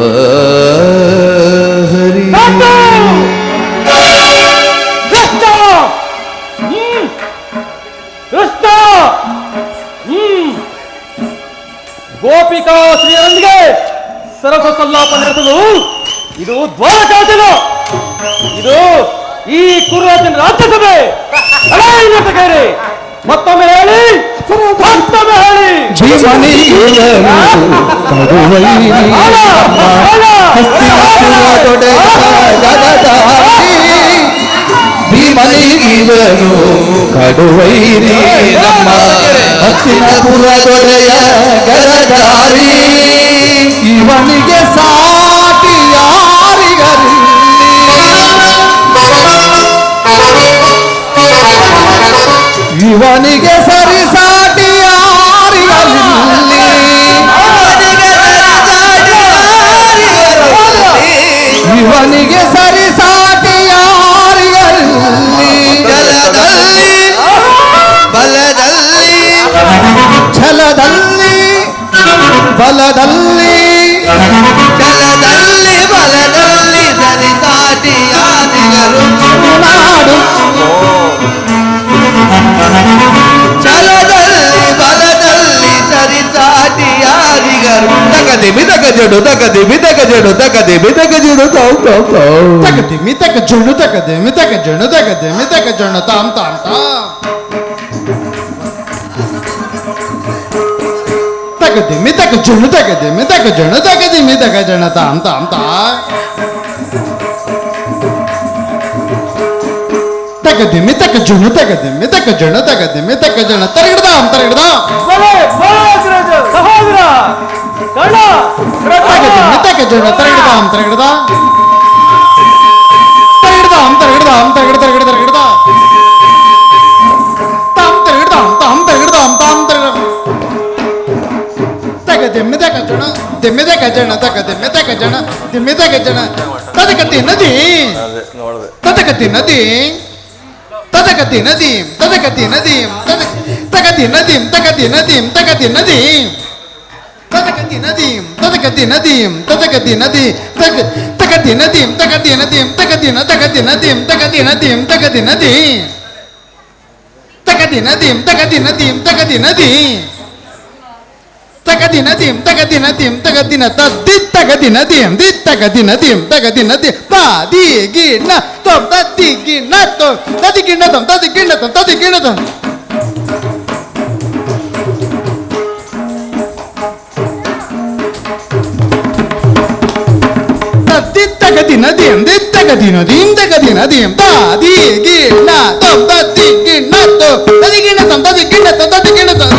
ಹರಿ ಗೋಪಿಕಾ ಶ್ರೀಯರೊಂದಿಗೆ ಸರಸ ಸಲ್ಲಾಪ ನಡೆಸಲು ಇದು ದ್ವಾರಕಾಜನ, ಇದು ಈ ಕುರುರಾಜನ ರಾಜ್ಯಸಭೆ. ಮತ್ತೊಮ್ಮೆ ಹೇಳಿ, ಮತ್ತೊಮ್ಮೆ ಹೇಳಿ. ಭೀಮನಿಗಿವನು ಕಡುವೈರಿ ನಮ್ಮ ಹಸ್ತಿನಪುರ ದೊರೆಯ ಗರದಾರಿ, ಇವನಿಗೆ ಸಾಟಿ ಯಾರಿಗರಿಲ್ಲಿ, ಇವನಿಗೆ ಸರಿ ಸಾಟಿ ಯಾರಿಗರಿಲ್ಲಿ, ಇವನಿಗೆ ಸರಿ ಸಾಟಿ ಯಾರಿಗರಿಲ್ಲಿ. ಬಲದಲ್ಲಿ ಜಲದಲ್ಲಿ ಬಲದಲ್ಲಿ ಛಲದಲ್ಲಿ ಬಲದಲ್ಲಿ ಛಲದಲ್ಲಿ ಬಲದಲ್ಲಿ ಸರಿಸಾಟಿಯಾದಿಗರು ನಾಡು ಛಲದಲ್ಲಿ ಬಲದಲ್ಲಿ ಸರಿಸಾಟಿಯಾದಿಗರು ತಗದಿ ಮಿತಕ ಜಡು ತಗದಿ ಮಿತಕ ಜಡು ತಗದಿ ಮಿತಕ ಜಡು ತಗದಿ ಮಿತಕ ಜುಣು ತಗದಿ ಮಿತಕ ಜುಣು ತಗದಿ ಮಿತಕ ಜುಣು ತಾಮ್ ತಾಮ್ ತಾಮ್ ತಗದಿ ಮಿತಕ ಜುಣು ತಗದಿ ಮಿತಕ ಜುಣು ತಗದಿ ಮಿತಕ ಜುಣ ತಾಮ್ ತಾಮ್ ತಾಮ್ ತಗದಿ ಮಿತಕ ಜುಣು ತಗದಿ ಮಿತಕ ಜುಣು ತಗದಿ ಮಿತಕ ಜುಣ ತರಗಿಡ್ದಾಮ್ ತರಗಿಡ್ದಾಮ್ ಸಹೋದರ ಕಳ್ಳ ತಗದಿ ಮಿತಕ ಜುಣು ತರಗಿಡ್ದಾಮ್ ತರಗಿಡ್ದಾಮ್ ತರಗಿಡ್ದಾಮ್ ತರಗಿಡ್ದಾಮ್ ತರಗಿಡ್ ತರಗಿಡ್ ತರಗಿಡ್ದಾಮ್ ತಾಮ್ ತರಗಿಡ್ದಾಮ್ ತಾಮ್ ತರಗಿಡ್ದಾಮ್ ತಾಮ್ ತರಗಿಡ್ದಾಮ್ ತಗದಿ ಮಿತಕ ಜುಣ ದಿಮ್ಮಿದಕ ಜಣ ತಗದಿ ಮಿತಕ ಜಣ ದಿಮ್ಮಿದಕ ಜಣ ತದಕತಿ ನದಿ ತದಕತಿ ನದಿ ತದಕತಿ ನದಿ ತದಕತಿ ನದಿ ತಗತಿ ನದಿ ತಗತಿ ನದಿ ತಗತಿ ನದಿ ತದಕತಿ ನದಿ ತದಕತಿ ನದಿ ತದಕತಿ ನದಿ ತಗತಿ ನದಿ ತಗತಿ ನದಿ ತಗತಿ ನ ತಗತಿ ನದಿ ತಗತಿ ನದಿ ತಗತಿ ನದಿ ತಗತಿ ನದಿ ತಗತಿ ನದಿ ತಗತಿ ನದಿ ತಗದಿ ನದಿ ತಗದಿ ನದಿ ತಗದಿ ನ ತದ್ದಿ ತಗದಿ ನದಿ ದಿ ತಗದಿ ನದಿ ತಗದಿ ನದಿ ತಾ ದಿ ಗಿ ನ ತಂ ತದ್ದಿ ಗಿ ನ ತಂ ತದಿ ಗಿ ನ ತಂ ತದಿ ಗಿ ನ ತಂ ತದಿ ಗಿ ನ ತಂ ತದ್ದಿ ತಗದಿ ನದಿ ದಿ ತಗದಿ ನದಿ ತಗದಿ ನದಿ ತಾ ದಿ ಗಿ ನ ತಂ ತದಿ ಗಿ ನ ತಂ ತದಿ ಗಿ ನ ತಂ ತದಿ ಗಿ ನ ತಂ ತದಿ ಗಿ ನ ತಂ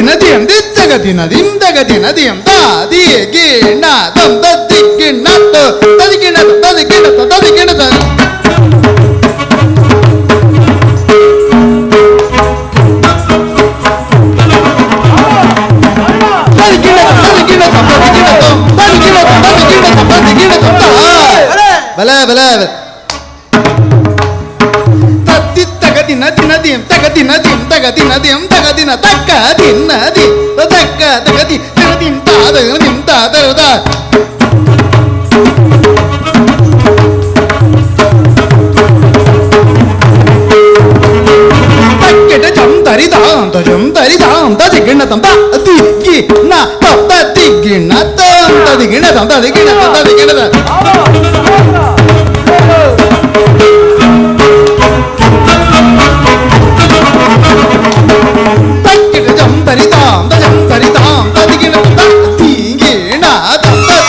ನದಿಯಂ ದಿತ್ತಗದಿ ನದಿಂ ತಗದಿ ನದಿಯಂ ತಾದಿ ಗಿಣ ತಂ ತದಿ ಗಿಣ ತದಿ ಗಿಣ ತದಿ ಗಿಣ ತದಿ ಗಿಣ ತದಿ ಗಿಣ ತದಿ ಗಿಣ ತದಿ ಗಿಣ ತದಿ ಗಿಣ ತದಿ ಗಿಣ ತದಿ ಗಿಣ ಬಲೆ ಬಲೆ ತಗದಿ ನದಿ ನದಿಯಂ ತಗದಿ ನದಿಯಂ ತಗದಿ ನದಿಯಂ ತಗದಿನ ತಕ್ಕದಿ ನದಿ ತಕ್ಕ ತಗದಿ ನದಿಂ ತಾದ ನಿಂ ತಾದರದ ತಕ್ಕೆಟ ಜಂ ತರಿದಾಂತ ಜಂ ತರಿದಾಂತ ದಿಗಿಣ ತಂತ ದಿ ಗಿ ನ ತತ್ತ ದಿಗಿಣ ತಂತ ದಿಗಿಣ ತಂತ ದಿಗಿಣ ತಂತ ದಿಗಿಣ ತಕ್ಕಿಟ ಜಂ ತರಿತಾಂ ತಜಂ ತರಿತಾಂ ತದಿಗಿಣ ತದಿಗಿಣ ತದಿಗಿಣ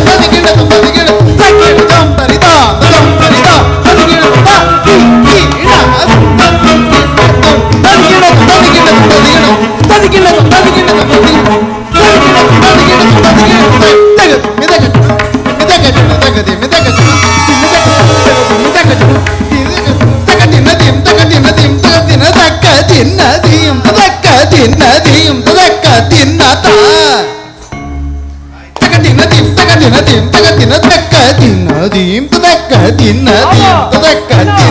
ತದಿಗಿಣ ತದಿಗಿಣ ತದಿಗಿಣ ತಕ್ಕಿಟ ಜಂ ತರಿತಾಂ ತಜಂ ತರಿತಾಂ ತದಿಗಿಣ ತದಿಗಿಣ ತದಿಗಿಣ ತದಿಗಿಣ ತದಿಗಿಣ ತದಿಗಿಣ ತದಿಗಿಣ ತಗದಿ ಮಿದಗ ತಗದಿ ನದಿಂ ತಗದಿ ನದಿಂ ತಗದಿ ನ ತಕ್ಕದಿ ನದಿಂ ತಕ್ಕದಿ ನದಿಂ ತಕ್ಕದಿ ನತ ತಗದಿ ನದಿಂ ತಗದಿ ನದಿಂ ತಗದಿ ನ ತಕ್ಕದಿ ನದಿಂ ತಕ್ಕದಿ ನದಿಂ ತಕ್ಕದಿ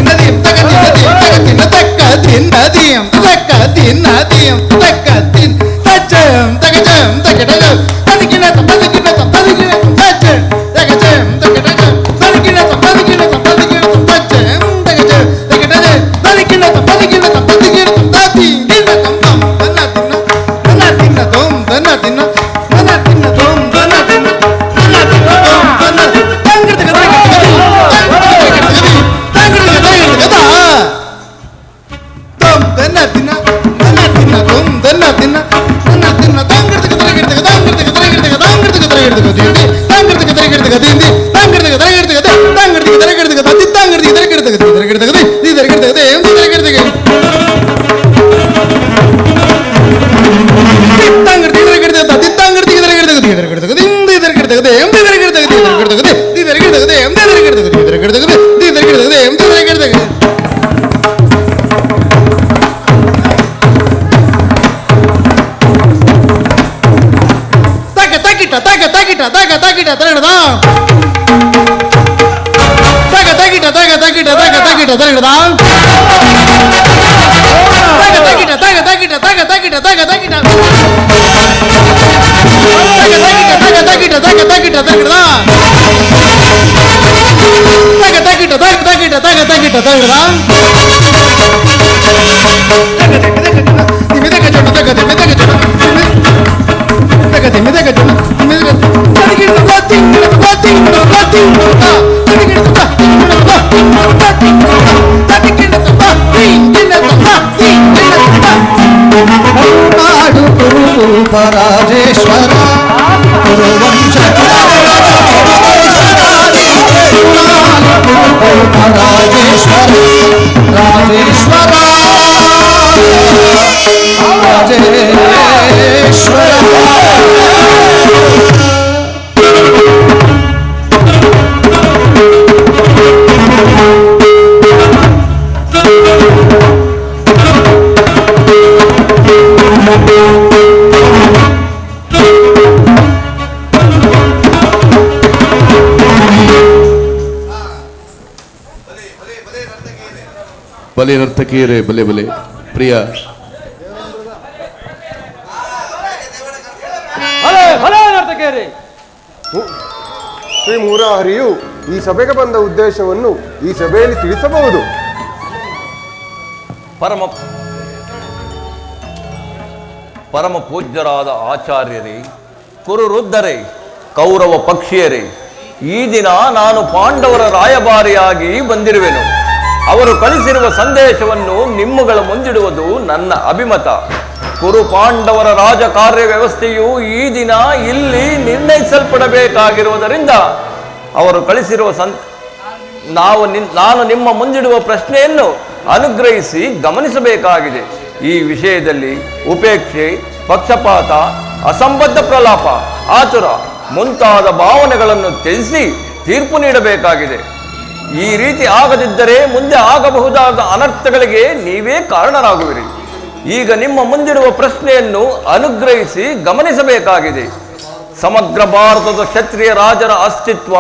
ನದಿಂ ತಗದಿ ನದಿಂ ತಗದಿ ನ ತಕ್ಕದಿ ನದಿಂ ತಕ್ಕದಿ ನದಿಂ ತಕ್ಕದಿ ತಜಂ ತಗಜಂ ತಗಡಂ ತದಿಗಿನ ತದಿಗಿನ ತದಿಗಿನ ತಜಂ ತಗಜಂ ತಗಡಂ ತದಿಗಿನ ತದಿಗಿನ ತದಿಗಿನ ತಜಂ ತಗಜಂ ತಗಡಂ ತದಿಗಿನ ತದಿಗಿನ ತದಿಗಿನ ತದಿಗಿನ ತಂ ತನ್ನತಿನ ತನ್ನತಿನ ತಂ ತನ್ನತಿನ ತನ್ನತಿನ ತಂ ತನ್ನತಿನ ತನ್ನತಿನ ತಂ ತನ್ನತಿನ ತಂಗಡ ತಂ ತನ್ನತಿನ ತನ್ನತಿನ ತಂ ತನ್ನತಿನ ತಗಿಟ ತರಗದ ತಗ ತಗಿಟ ತಗ ತಗಿಟ ತಗ ತಗಿಟ ತರಗದ ತಗ ತಗಿಟ ತಗ ತಗಿಟ ತಗ ತಗಿಟ ತಗ ತಗಿಟ ತಗ ತಗಿಟ ತಗ ತಗಿಟ ತರಗದ ತಗ ತಗಿಟ ತಗ ತಗಿಟ ತಗ ತಗಿಟ ತರಗದ ಮಿದಕ ಜನ ತಗ ಮಿದಕ ಜನ ತಗದೆ ಮಿದಕ ಜನ ಮಿದಕ ತಗಿಟ ತಗ ನಾಡು ಕುರುರೂಪ ರಾಜೇಶ್ವರ ಕುರುವಂಶ ರಾಜೇಶ್ವರ ರಾಜೇಶ್ವರ ಬಲೆ ನರ್ತಕಿಯರೇ ಬಲೆ ಬಲೆ ಪ್ರಿಯ ಶ್ರೀ ಮುರಾರಿಯು ಈ ಸಭೆಗೆ ಬಂದ ಉದ್ದೇಶವನ್ನು ಈ ಸಭೆಯಲ್ಲಿ ತಿಳಿಸಬಹುದು. ಪರಮ ಪೂಜ್ಯರಾದ ಆಚಾರ್ಯರೇ, ಕುರುವೃದ್ಧರೇ, ಕೌರವ ಪಕ್ಷಿಯರೇ, ಈ ದಿನ ನಾನು ಪಾಂಡವರ ರಾಯಭಾರಿಯಾಗಿ ಬಂದಿರುವೆನು. ಅವರು ಕಳಿಸಿರುವ ಸಂದೇಶವನ್ನು ನಿಮ್ಮಗಳ ಮುಂದಿಡುವುದು ನನ್ನ ಅಭಿಮತ. ಕುರು ಪಾಂಡವರ ರಾಜ ಕಾರ್ಯ ವ್ಯವಸ್ಥೆಯು ಈ ದಿನ ಇಲ್ಲಿ ನಿರ್ಣಯಿಸಲ್ಪಡಬೇಕಾಗಿರುವುದರಿಂದ ಅವರು ಕಳಿಸಿರುವ ನಾನು ನಿಮ್ಮ ಮುಂದಿಡುವ ಪ್ರಶ್ನೆಯನ್ನು ಅನುಗ್ರಹಿಸಿ ಗಮನಿಸಬೇಕಾಗಿದೆ. ಈ ವಿಷಯದಲ್ಲಿ ಉಪೇಕ್ಷೆ, ಪಕ್ಷಪಾತ, ಅಸಂಬದ್ಧ ಪ್ರಲಾಪ, ಆತುರ ಮುಂತಾದ ಭಾವನೆಗಳನ್ನು ತ್ಯಜಿಸಿ ತೀರ್ಪು ನೀಡಬೇಕಾಗಿದೆ. ಈ ರೀತಿ ಆಗದಿದ್ದರೆ ಮುಂದೆ ಆಗಬಹುದಾದ ಅನರ್ಥಗಳಿಗೆ ನೀವೇ ಕಾರಣರಾಗುವಿರಿ. ಈಗ ನಿಮ್ಮ ಮುಂದಿಡುವ ಪ್ರಶ್ನೆಯನ್ನು ಅನುಗ್ರಹಿಸಿ ಗಮನಿಸಬೇಕಾಗಿದೆ. ಸಮಗ್ರ ಭಾರತದ ಕ್ಷತ್ರಿಯ ರಾಜರ ಅಸ್ತಿತ್ವ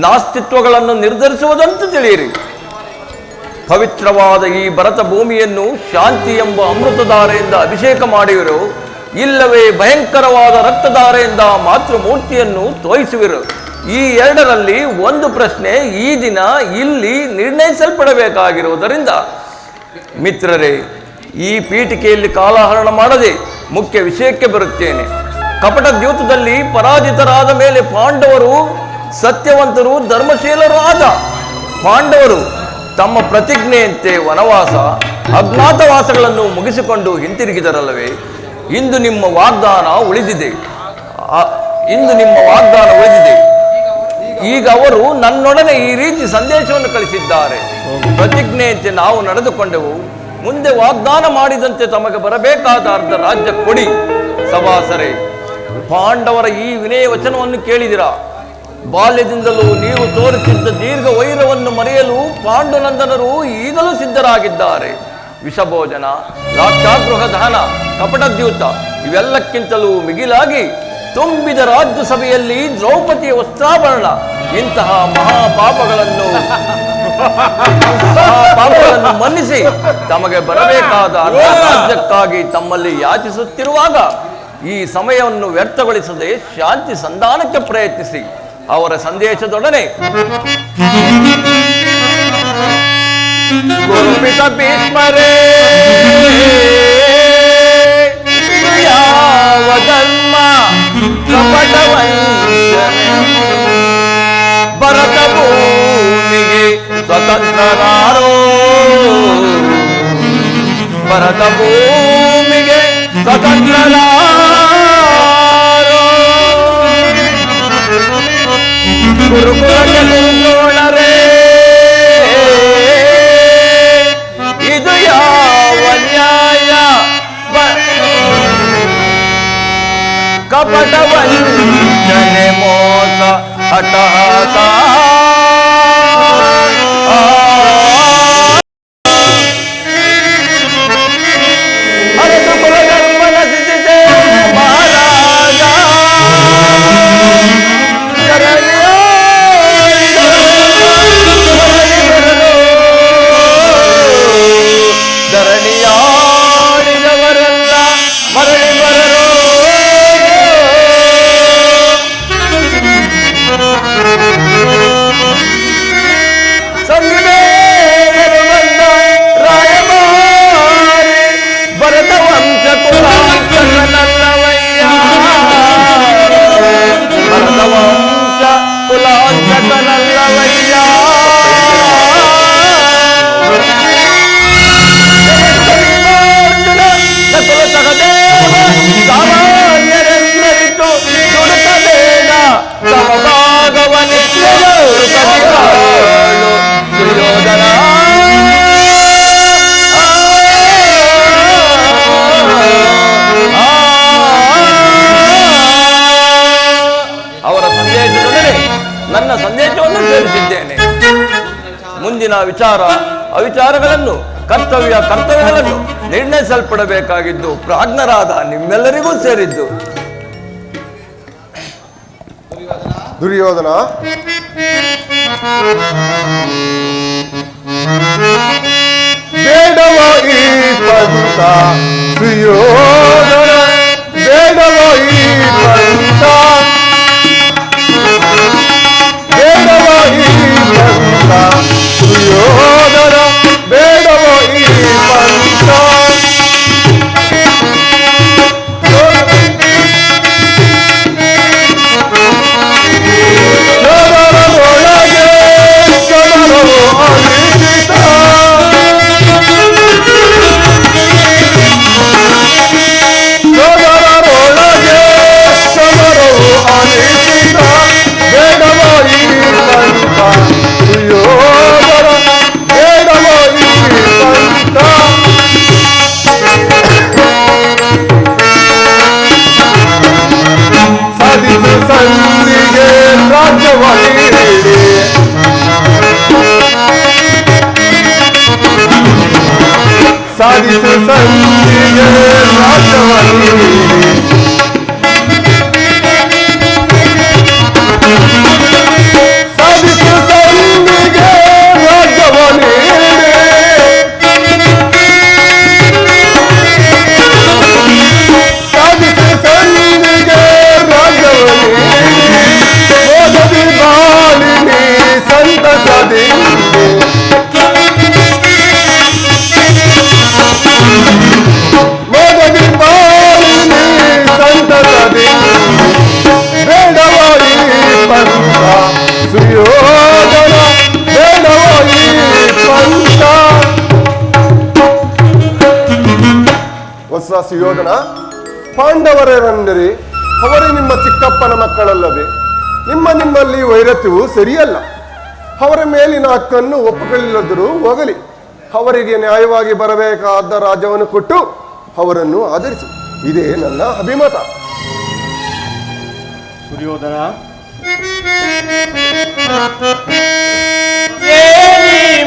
ನಾಸ್ತಿತ್ವಗಳನ್ನು ನಿರ್ಧರಿಸುವುದಂತೂ ತಿಳಿಯಿರಿ. ಪವಿತ್ರವಾದ ಈ ಭರತ ಭೂಮಿಯನ್ನು ಶಾಂತಿ ಎಂಬ ಅಮೃತಧಾರೆಯಿಂದ ಅಭಿಷೇಕ ಮಾಡುವಿರೋ, ಇಲ್ಲವೇ ಭಯಂಕರವಾದ ರಕ್ತಧಾರೆಯಿಂದ ಮಾತೃಮೂರ್ತಿಯನ್ನು ತೋರಿಸುವಿರು. ಈ ಎರಡರಲ್ಲಿ ಒಂದು ಪ್ರಶ್ನೆ ಈ ದಿನ ಇಲ್ಲಿ ನಿರ್ಣಯಿಸಲ್ಪಡಬೇಕಾಗಿರುವುದರಿಂದ ಮಿತ್ರರೇ, ಈ ಪೀಠಿಕೆಯಲ್ಲಿ ಕಾಲಹರಣ ಮಾಡದೆ ಮುಖ್ಯ ವಿಷಯಕ್ಕೆ ಬರುತ್ತೇನೆ. ಕಪಟ ದ್ಯೂತದಲ್ಲಿ ಪರಾಜಿತರಾದ ಮೇಲೆ ಪಾಂಡವರು ಸತ್ಯವಂತರು, ಧರ್ಮಶೀಲರು ಆದ ಪಾಂಡವರು ತಮ್ಮ ಪ್ರತಿಜ್ಞೆಯಂತೆ ವನವಾಸ, ಅಜ್ಞಾತವಾಸಗಳನ್ನು ಮುಗಿಸಿಕೊಂಡು ಹಿಂತಿರುಗಿದರಲ್ಲವೇ. ಇಂದು ನಿಮ್ಮ ವಾಗ್ದಾನ ಉಳಿದಿದೆ. ಈಗ ಅವರು ನನ್ನೊಡನೆ ಈ ರೀತಿ ಸಂದೇಶವನ್ನು ಕಳಿಸಿದ್ದಾರೆ. ಪ್ರತಿಜ್ಞೆಯಂತೆ ನಾವು ನಡೆದುಕೊಂಡೆವು. ಮುಂದೆ ವಾಗ್ದಾನ ಮಾಡಿದಂತೆ ತಮಗೆ ಬರಬೇಕಾದ ಅರ್ಧ ರಾಜ್ಯ ಕೊಡಿ. ಸಭಾಸರೇ, ಪಾಂಡವರ ಈ ವಿನಯ ವಚನವನ್ನು ಕೇಳಿದಿರಾ? ಬಾಲ್ಯದಿಂದಲೂ ನೀವು ತೋರಿಸಿದ್ದ ದೀರ್ಘ ವೈರವನ್ನು ಮರೆಯಲು ಪಾಂಡುನಂದನರು ಈಗಲೂ ಸಿದ್ಧರಾಗಿದ್ದಾರೆ. ವಿಷಭೋಜನ, ಲಾಕ್ಷಾಗೃಹ ದಹನ, ಕಪಟದ್ಯೂತ ಇವೆಲ್ಲಕ್ಕಿಂತಲೂ ಮಿಗಿಲಾಗಿ ತುಂಬಿದ ರಾಜ್ಯಸಭೆಯಲ್ಲಿ ದ್ರೌಪದಿಯ ವಸ್ತ್ರಾಭರಣ ಇಂತಹ ಮಹಾಪಾಪಗಳನ್ನು ಮನ್ನಿಸಿ ತಮಗೆ ಬರಬೇಕಾದ ರಾಜ್ಯಕ್ಕಾಗಿ ತಮ್ಮಲ್ಲಿ ಯಾಚಿಸುತ್ತಿರುವಾಗ ಈ ಸಮಯವನ್ನು ವ್ಯರ್ಥಗೊಳಿಸದೆ ಶಾಂತಿ ಸಂಧಾನಕ್ಕೆ ಪ್ರಯತ್ನಿಸಿ. ಅವರ ಸಂದೇಶದೊಡನೆ ಗುರುಪಿತ ಭೀಷ್ಮರೇ, ಯಾವ ಧರ್ಮ ಕಪಟ ವಂಚನೆ ಭರತ ಭೂಮಿಗೆ ಸ್ವತಂತ್ರರಾರೋ, ಭರತ ಭೂಮಿಗೆ ಸ್ವತಂತ್ರರಾರೋ. ಗುರುಕುಲಕ್ಕೆ ಗುರುಗಳರೇ, ಇದು ಯಾವ ನ್ಯಾಯ? ಕಪಟ ವಂಚನೆ ಮೋಸ ಹಠಾತ ಹರದು ಕುಲಧರ್ಮ ನಶಿಸಿದೆ ಮಹಾರಾಜ. ವಿಚಾರ ಅವಿಚಾರಗಳನ್ನು ಕರ್ತವ್ಯಗಳನ್ನು ನಿರ್ಣಯಿಸಲ್ಪಡಬೇಕಾಗಿದ್ದು ಪ್ರಾಜ್ಞರಾದ ನಿಮ್ಮೆಲ್ಲರಿಗೂ ಸೇರಿದ್ದು. ದುರ್ಯೋಧನ, ಬೇಡವ ಈ ಪಂಥ ಸುಯೋಧನ, ಬೇಡವ ಈ ಪಂಥ, ಬೇಡವ ಈ ಪಂಥ ಸುಯೋಧನ, ಬೇಡವ ಈ ಪಂಥ. ಸಾಧಿಸು ಸಂಧಿಗೆ ರಾಜವಲ್ಲಿ, ಸಾಧಿಸು ಸಂಧಿಗೆ ರಾಜವಲ್ಲಿ, ಸಾಧಿಸು ಸಂಧಿಗೆ ರಾಜವಲ್ಲಿ, ಓದದಿ ಬಾಳಿನಿ ಸಂತಸದಿ, ಮೋದದಿ ಬಾಳಿನಿ ಸಂತಸದಿ, ಬೇಡವೋ ಈ ಪಂಥ ಸುಯೋಧನ, ಬೇಡವೋ ಈ ಪಂಥ. ಹೊಸ ಸುಯೋಧನ, ಪಾಂಡವರೆಂದರೆ ಅವರೇ ನಿಮ್ಮ ಚಿಕ್ಕಪ್ಪನ ಮಕ್ಕಳಲ್ಲವೇ? ನಿಮ್ಮಲ್ಲಿ ವೈರತ್ವವು ಸರಿಯಲ್ಲ. ಅವರ ಮೇಲಿನ ಹಕ್ಕನ್ನು ಒಪ್ಪಿಕೊಳ್ಳದಿದ್ದರೂ ಹೋಗಲಿ, ಅವರಿಗೆ ನ್ಯಾಯವಾಗಿ ಬರಬೇಕಾದ ರಾಜ್ಯವನ್ನು ಕೊಟ್ಟು ಅವರನ್ನು ಆಧರಿಸು. ಇದೇ ನನ್ನ ಅಭಿಮತ. ದುರ್ಯೋಧನ,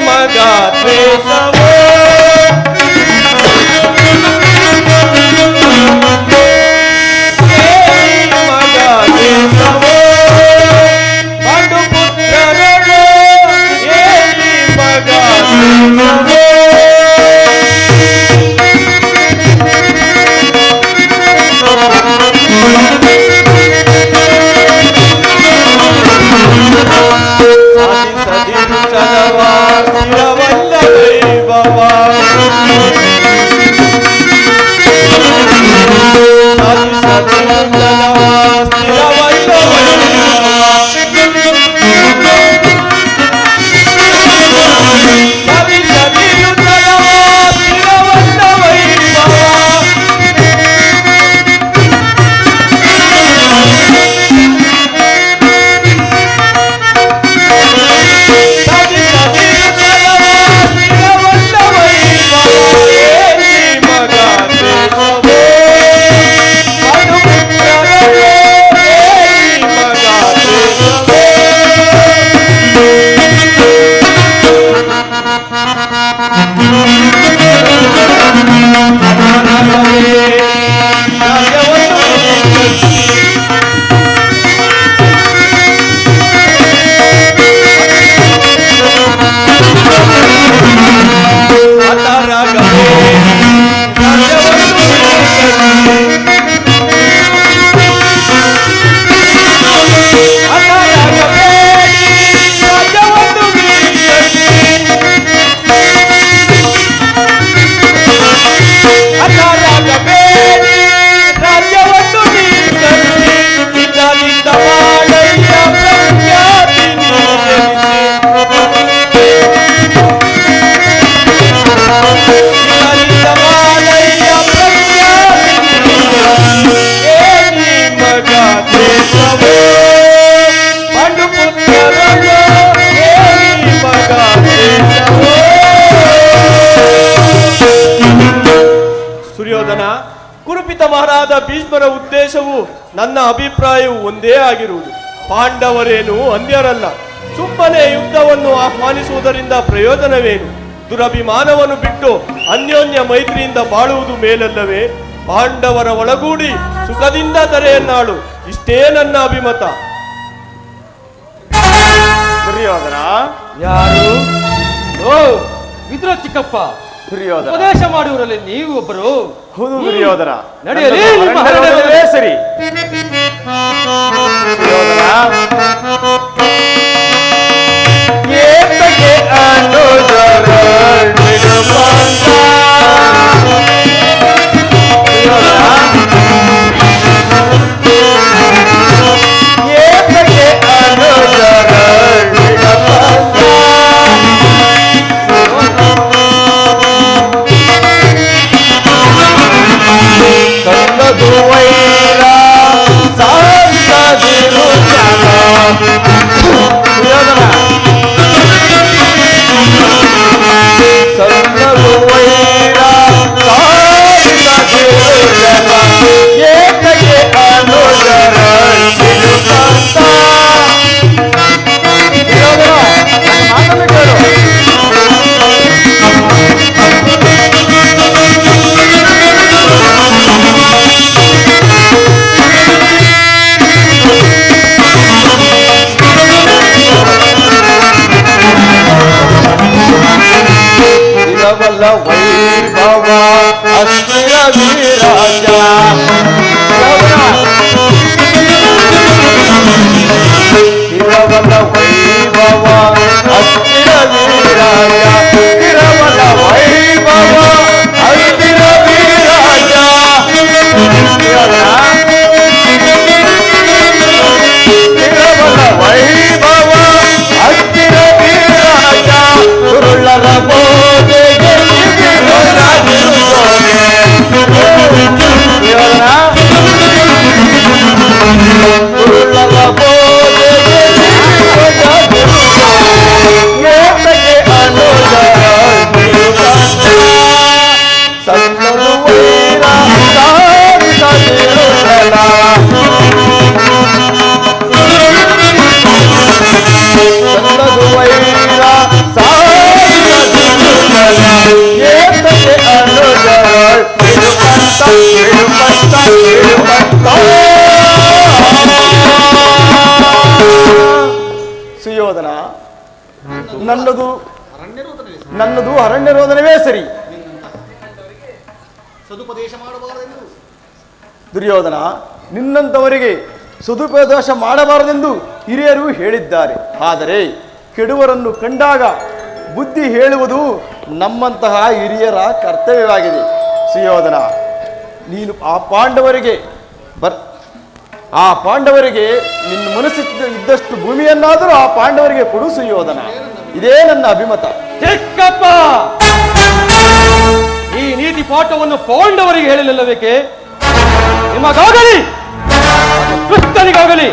ಮಗ ಕುರುಪಿತಮಹಾರಾದ ಭೀಷ್ಮರ ಉದ್ದೇಶವು ನನ್ನ ಅಭಿಪ್ರಾಯವು ಒಂದೇ ಆಗಿರುವುದು. ಪಾಂಡವರೇನು ಅನ್ಯರಲ್ಲ, ಸುಮ್ಮನೆ ಯುದ್ಧವನ್ನು ಆಹ್ವಾನಿಸುವುದರಿಂದ ಪ್ರಯೋಜನವೇನು? ದುರಭಿಮಾನವನ್ನು ಬಿಟ್ಟು ಅನ್ಯೋನ್ಯ ಮೈತ್ರಿಯಿಂದ ಬಾಳುವುದು ಮೇಲಲ್ಲವೇ? ಪಾಂಡವರ ಒಳಗೂಡಿ ಸುಖದಿಂದ ಧರೆಯನ್ನಾಳು. ಇಷ್ಟೇ ನನ್ನ ಅಭಿಮತ. ದುರ್ಯೋಧನ ಯಾರು? ಓ ವಿದುರ ಚಿಕ್ಕಪ್ಪ, ದುರ್ಯೋಧನ ಉಪದೇಶ ಮಾಡುವರಲ್ಲಿ ನೀವು ಒಬ್ಬರು. ಹೌದು ದುರ್ಯೋಧನ, ನಡೆಯಲಿ ನನ್ನದು ನಿಮ್ಮ ಹರಡಲವೇ ಸರಿ. ದುರ್ಯೋಧನ ಏತಕ್ಕೆ ಅನುಜರ ಬಿಡುವಂತ? ಏತಕ್ಕೆ ಅನುಜರ ಬಿಡುವಂತ? ಸಲ್ಲದು ವೈರ ಸಾಧಿಸದಿರು ಜನ. ಸಲ್ಲದು ವೈರ ಸಾಧಿಸದಿರು ಜನ. ಏತಕ್ಕೆ ಅನುಜರ ಸಿಡುಕಂತ? ಮಾತನ್ನು ಕೇಳು. ಇರವಲ್ಲ ವೈಭವ ಅಸ್ಥಿರ ವಿರಾಜ. ಇರವಲ್ಲ ವೈಭವ ಅಸ್ಥಿರ ವಿರಾಜ. ಇರವಲ್ಲ ವೈಭವ ಅಸ್ಥಿರ ವಿರಾಜ. ಇರವಲ್ಲ ವೈಭವ ಅಸ್ಥಿರ ವಿರಾಜ. ಸುರುಳರ ಬೋಧೆಗೆ ಸುರುಳರ ಬೋಧೆಗೆ ಏತಕ್ಕೆ ಅನುಜರ ಸಲ್ಲದು ವೈರ ಸಾಧಿಸದಿರು ಜನ. ಸಲ್ಲದು ವೈರ ಸಾಧಿಸದಿರು ಜನ. ಏತಕ್ಕೆ ಅನುಜರ ಬಿಡುಕಂತ ಬಿಡುಕಂತ ಬಿಡುಕಂತ. ಸುಯೋಧನ, ನನ್ನದು ಅರಣ್ಯರೋಧನವೇ ಸರಿ. ದುರ್ಯೋಧನ, ನಿನ್ನಂತವರಿಗೆ ಸದುಪದೇಶ ಮಾಡಬಾರದೆಂದು ಹಿರಿಯರು ಹೇಳಿದ್ದಾರೆ. ಆದರೆ ಕೆಡುವರನ್ನು ಕಂಡಾಗ ಬುದ್ಧಿ ಹೇಳುವುದು ನಮ್ಮಂತಹ ಹಿರಿಯರ ಕರ್ತವ್ಯವಾಗಿದೆ. ಸುಯೋಧನ, ನೀನು ಆ ಪಾಂಡವರಿಗೆ ನಿನ್ನ ಮನಸ್ಸಿದ್ದ ಇದ್ದಷ್ಟು ಭೂಮಿಯನ್ನಾದರೂ ಆ ಪಾಂಡವರಿಗೆ ಕೊಡು ಸುಯೋಧನ. ಇದೇ ನನ್ನ ಅಭಿಮತ. ಚಿಕ್ಕಪ್ಪ, ಈ ನೀತಿ ಪಾಠವನ್ನು ಪಾಂಡವರಿಗೆ ಹೇಳಿಲ್ಲಬೇಕೆ? ನಿಮಗಾಗಲಿ ಕೃಷ್ಣನಿಗಾಗಲಿ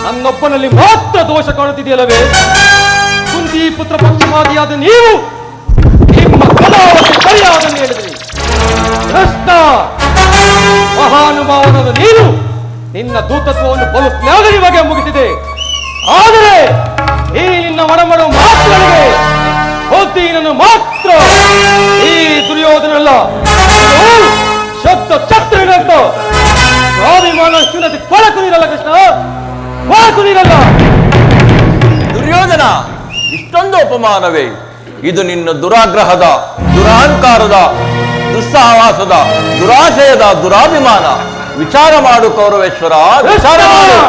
ನನ್ನೊಬ್ಬನಲ್ಲಿ ಮಾತ್ರ ದೋಷ ಕಾಣುತ್ತಿದೆಯಲ್ಲವೇ? ಕುಂತಿ ಪುತ್ರ ಪಕ್ಷಪಾತಿಯಾದ ನೀವು ನಿಮ್ಮ ಕಲಾವಕ್ಕೆ ಸರಿಯಾದನ್ನು ಹೇಳಿದ್ರಿ. ಕೃಷ್ಣ ಮಹಾನುಭಾವನಾದ ನೀನು ನಿನ್ನ ದೂತತ್ವವನ್ನು ಬಲು ತ್ಯಾಗರಿವಾಗಿ ಮುಗಿಸಿದೆ. ಆದರೆ ಈ ನಿನ್ನ ಮಡಮಡು ಮಾತುಗಳಿಗೆ ಬುದ್ಧಿಯನ್ನು ಮಾತ್ರ ಈ ದುರ್ಯೋಧನಲ್ಲ, ಶಬ್ದ ಛತ್ರಗಳಂತ ಸ್ವಾಭಿಮಾನ ಶೂನ್ಯತೆ ಕೊಳಕು ನೀರಲ್ಲ ಕೃಷ್ಣ, ಕೊಳಕು ನೀರಲ್ಲ. ದುರ್ಯೋಧನ, ಇಷ್ಟೊಂದು ಅಪಮಾನವೇ? ಇದು ನಿನ್ನ ದುರಾಗ್ರಹದ, ದುರಹಂಕಾರದ, ದುಸ್ಸಾಹಸದ, ದುರಾಶಯದ ದುರಾಭಿಮಾನ. ವಿಚಾರ ಮಾಡು ಕೌರವೇಶ್ವರ, ವಿಚಾರ ಮಾಡು.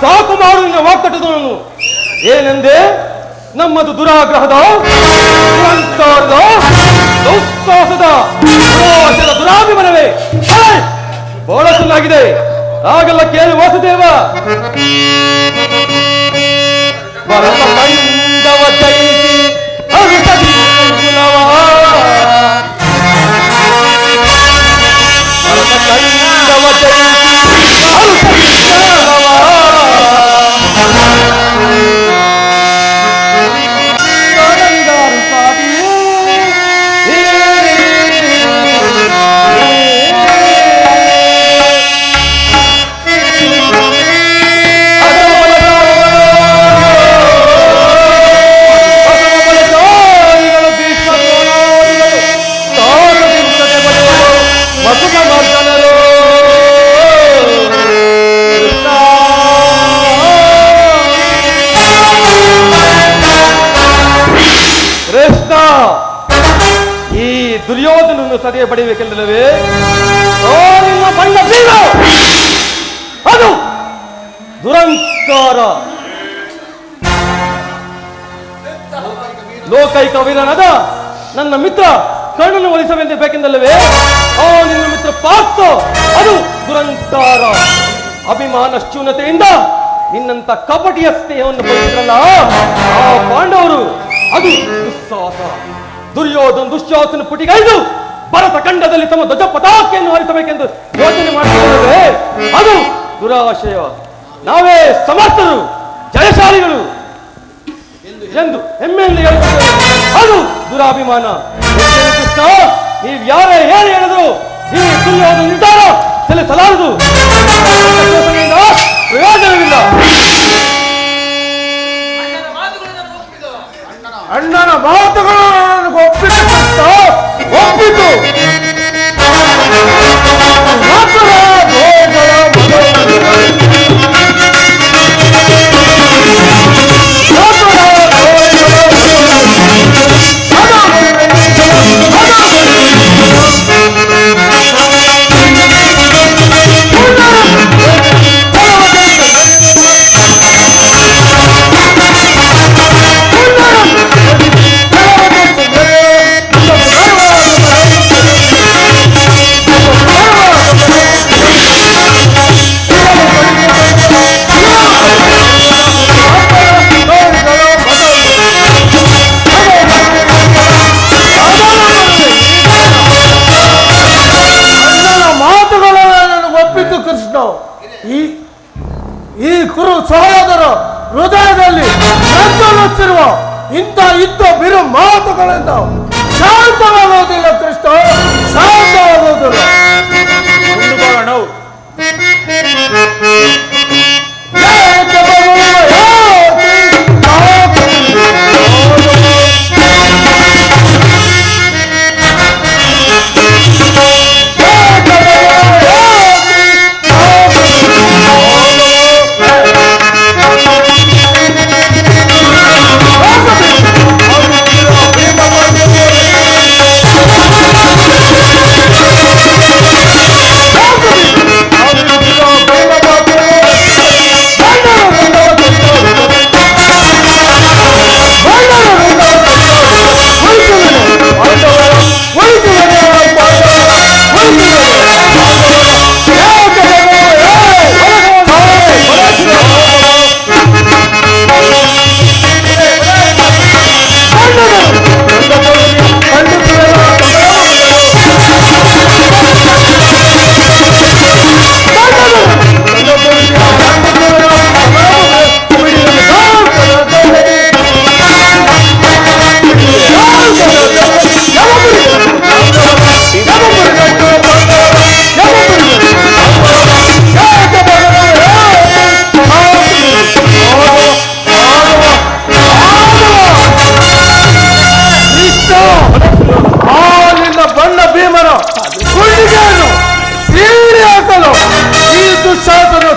ಸಾಕು ಮಾಡು ನಿನ್ನ ವಾಕ್ತಟವನ್ನು. ಏನೆಂದೆ? ನಮ್ಮದು ದುರಾಗ್ರಹದ, ದುರಂಕಾರದ, ದುಸ್ಸಾಹಸದ, ದುರಾಶಯದ ದುರಾಭಿಮಾನವೇ ಬಹಳ ಚೆನ್ನಾಗಿದೆ. ಹಾಗೆಲ್ಲ ಕೇಳಿ ವಾಸುದೇವ. ಭರತಖಂಡವ ಜಯಿಸಿ ಹರಿಸದಿ ಕುಲವ, ಭರತಖಂಡವ ಜಯಿಸಿ ಹರಿಸದಿ ಕುಲವ. ದುರ್ಯೋಧನನ್ನು ಸದೆಯ ಪಡೆಯಬೇಕೆಂದಲ್ಲವೇ? ಓ ನಿನ್ನ ಬಣ್ಣ ಬೀರ, ಅದು ದುರಂಕಾರ. ಲೋಕೈಕ ವೀರನಾದ ನನ್ನ ಮಿತ್ರ ಕರ್ಣನು ಒಲಿಸಬೇಕೆಂದಲ್ಲವೇ? ಓ ನಿನ್ನ ಮಿತ್ರ ಪಾರ್ಥ, ಅದು ದುರಂಕಾರ. ಅಭಿಮಾನ ಶೂನ್ಯತೆಯಿಂದ ನಿನ್ನಂತ ಕಪಟಿಯ ಸ್ನೇಹವನ್ನು ಬಯಸಿದ್ರಲ್ಲ ಆ ಪಾಂಡವರು, ಅದು ದುಸ್ಸಾಹಸ. ದುರ್ಯೋಧನ ದುಶ್ಯಾಸನ ಪುಟಿಗೈದು ಭರತ ಖಂಡದಲ್ಲಿ ತಮ್ಮ ಧ್ವಜ ಪತಾಕೆಯನ್ನು ಹಾರಿಸಬೇಕೆಂದು ಯೋಚನೆ ಮಾಡುತ್ತಿದ್ದೇವೆ, ಅದು ದುರಾಶಯ. ನಾವೇ ಸಮರ್ಥರು, ಜಯಶಾಲಿಗಳು ಎಂದು ಹೆಮ್ಮೆಯಿಂದ ಹೇಳುತ್ತೇವೆ, ಅದು ದುರಾಭಿಮಾನ. ಕೃಷ್ಣ, ನೀವು ಯಾರೇ ಹೇಳಿ ಹೇಳಿದ್ರು ಈ ದುರ್ಯೋಧನ ನಿರ್ಧಾರ ಚಲಿಸಲಾರದು. ಪ್ರಯೋಜನವಿಲ್ಲ. ಅಣ್ಣನ ಮಾತುಗಳು ನನಗೆ ಒಪ್ಪಿತು. ಕೃಷ್ಣ, ಈ ಕುರು ಸಹೋದರ ಹೃದಯದಲ್ಲಿ ನಚ್ಚುತ್ತಿರುವ ಇಂಥ ಬಿರು ಮಾತುಗಳಿಂದ ಶಾಂತವಾಗುವುದಿಲ್ಲ ಕೃಷ್ಣ, ಶಾಂತವಾಗುವುದಿಲ್ಲ.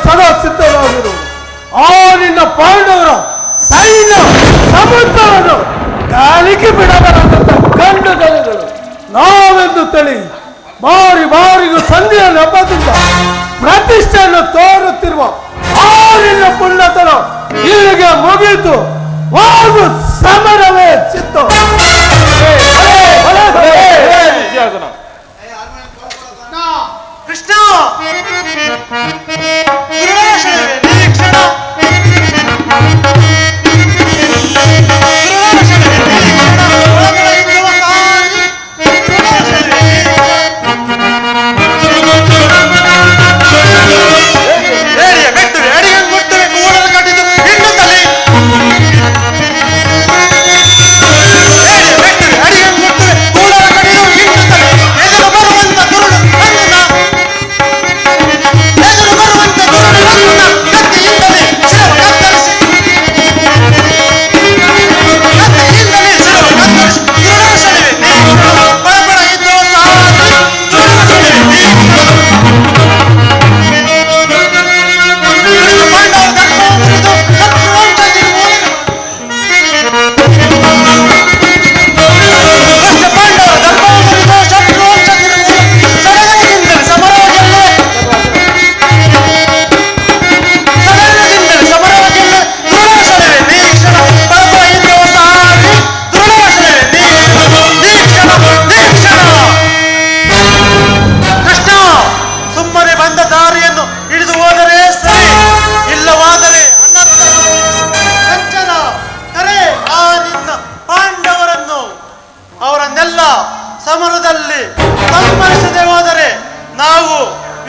ಸದಾ ಸಿದ್ಧರಾದರು. ಆ ನಿನ್ನ ಪಾಂಡವರ ಸೈನ್ಯ ಸಮುದ್ರವನ್ನು ಗಾಳಿಗೆ ಬಿಡಬಾರದಂತ ಗಂಡು ದನಗಳು ನಾವೆಂದು ತಿಳಿ ಬಾರಿಗೂ ಸಂಧಿಯ ನೆಪದಿಂದ ಪ್ರತಿಷ್ಠೆಯನ್ನು ತೋರುತ್ತಿರುವ ಆ ನಿನ್ನ ಪುಣ್ಯತನ ಇಲ್ಲಿಗೆ ಮುಗಿತು. ಒಂದು ಸಮರವೇ ಚಿತ್ತ. ಕೃಷ್ಣ ನಿರೀಕ್ಷಣ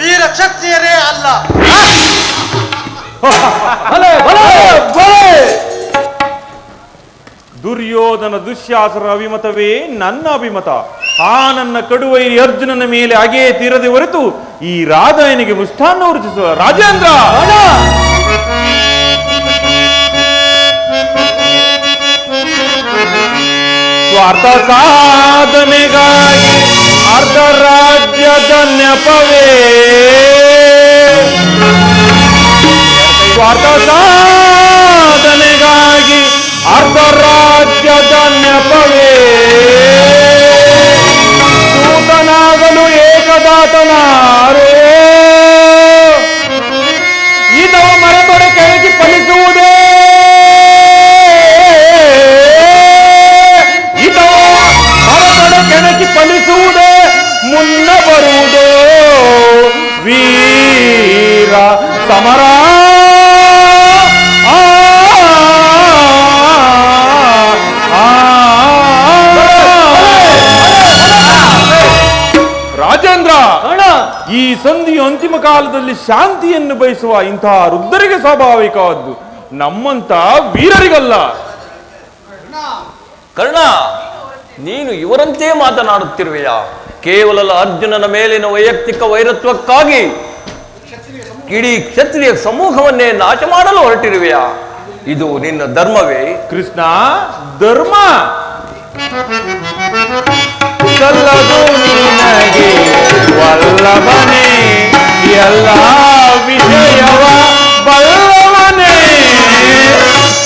ವೀರ ಕ್ಷತ್ರಿಯರೇ ಅಲ್ಲ. ದುರ್ಯೋಧನ ದುಶ್ಯಾಸರ ಅಭಿಮತವೇ ನನ್ನ ಅಭಿಮತ. ಆ ನನ್ನ ಕಡುವೈರಿ ಅರ್ಜುನನ ಮೇಲೆ ಹಾಗೇ ತೀರದೆ ಹೊರತು ಈ ರಾಧಾಯನಿಗೆ ಮುಷ್ಟಾನ್ನ ಉರುಚಿಸುವ ರಾಜೇಂದ್ರ. ಸ್ವಾರ್ಥ ಸಾಧನೆಗಾಗಿ ಅರ್ಧ ರಾಜ್ಯದ ನೆಪವೇ, ಸ್ವಾರ್ಥ ಸಾಧನೆಗಾಗಿ ಅರ್ಧ ರಾಜ್ಯದ ನೆಪವೇ, ದೂತನಾಗಲು ಏಕದಾತನಾರೋ ಇದವ ಮರೆತೊಡೆ ಕೆಳಗಿ ಫಲಿಸುವುದೇ, ಇದವ ಮರೆತೊಡೆ ಕೆಳಗಿ ಫಲಿಸುವುದೇ ಮುನ್ನ ಬರುವುದೋ ವೀರ ಸಮರ. ರಾಜೇಂದ್ರ, ಈ ಸಂಧಿಯ ಅಂತಿಮ ಕಾಲದಲ್ಲಿ ಶಾಂತಿಯನ್ನು ಬಯಸುವ ಇಂತಹ ವೃದ್ಧರಿಗೆ ಸ್ವಾಭಾವಿಕವಾದ್ದು, ನಮ್ಮಂತ ವೀರರಿಗಲ್ಲ. ಕರ್ಣ, ನೀನು ಇವರಂತೆ ಮಾತನಾಡುತ್ತಿರುವೆಯಾ? ಕೇವಲ ಅರ್ಜುನನ ಮೇಲಿನ ವೈಯಕ್ತಿಕ ವೈರತ್ವಕ್ಕಾಗಿ ಇಡೀ ಕ್ಷತ್ರಿಯ ಸಮೂಹವನ್ನೇ ನಾಶ ಮಾಡಲು ಹೊರಟಿರುವೆಯಾ? ಇದು ನಿನ್ನ ಧರ್ಮವೇ? ಕೃಷ್ಣ, ಧರ್ಮ ಸಲ್ಲದು ನಿನಗೆ ವಲ್ಲಭನೇ, ಎಲ್ಲ ವಿಷಯವ ಬಲ್ಲವನೇ,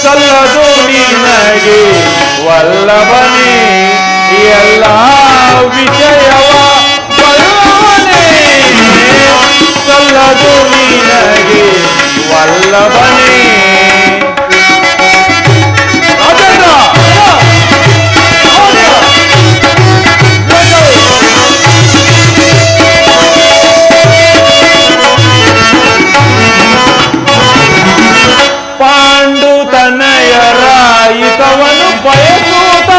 ಸಲ್ಲದು ನಿನಗೆ ವಲ್ಲಭನೇ, ಎಲ್ಲ ವಿಷಯವ ಬಲ್ಲವನೇ, ಸಲ್ಲದು ನಿನಗೆ ವಲ್ಲಭನೇ. ಪಾಂಡು ತನಯರ ಹಿತವನ್ನು ಬಯಸೂತ,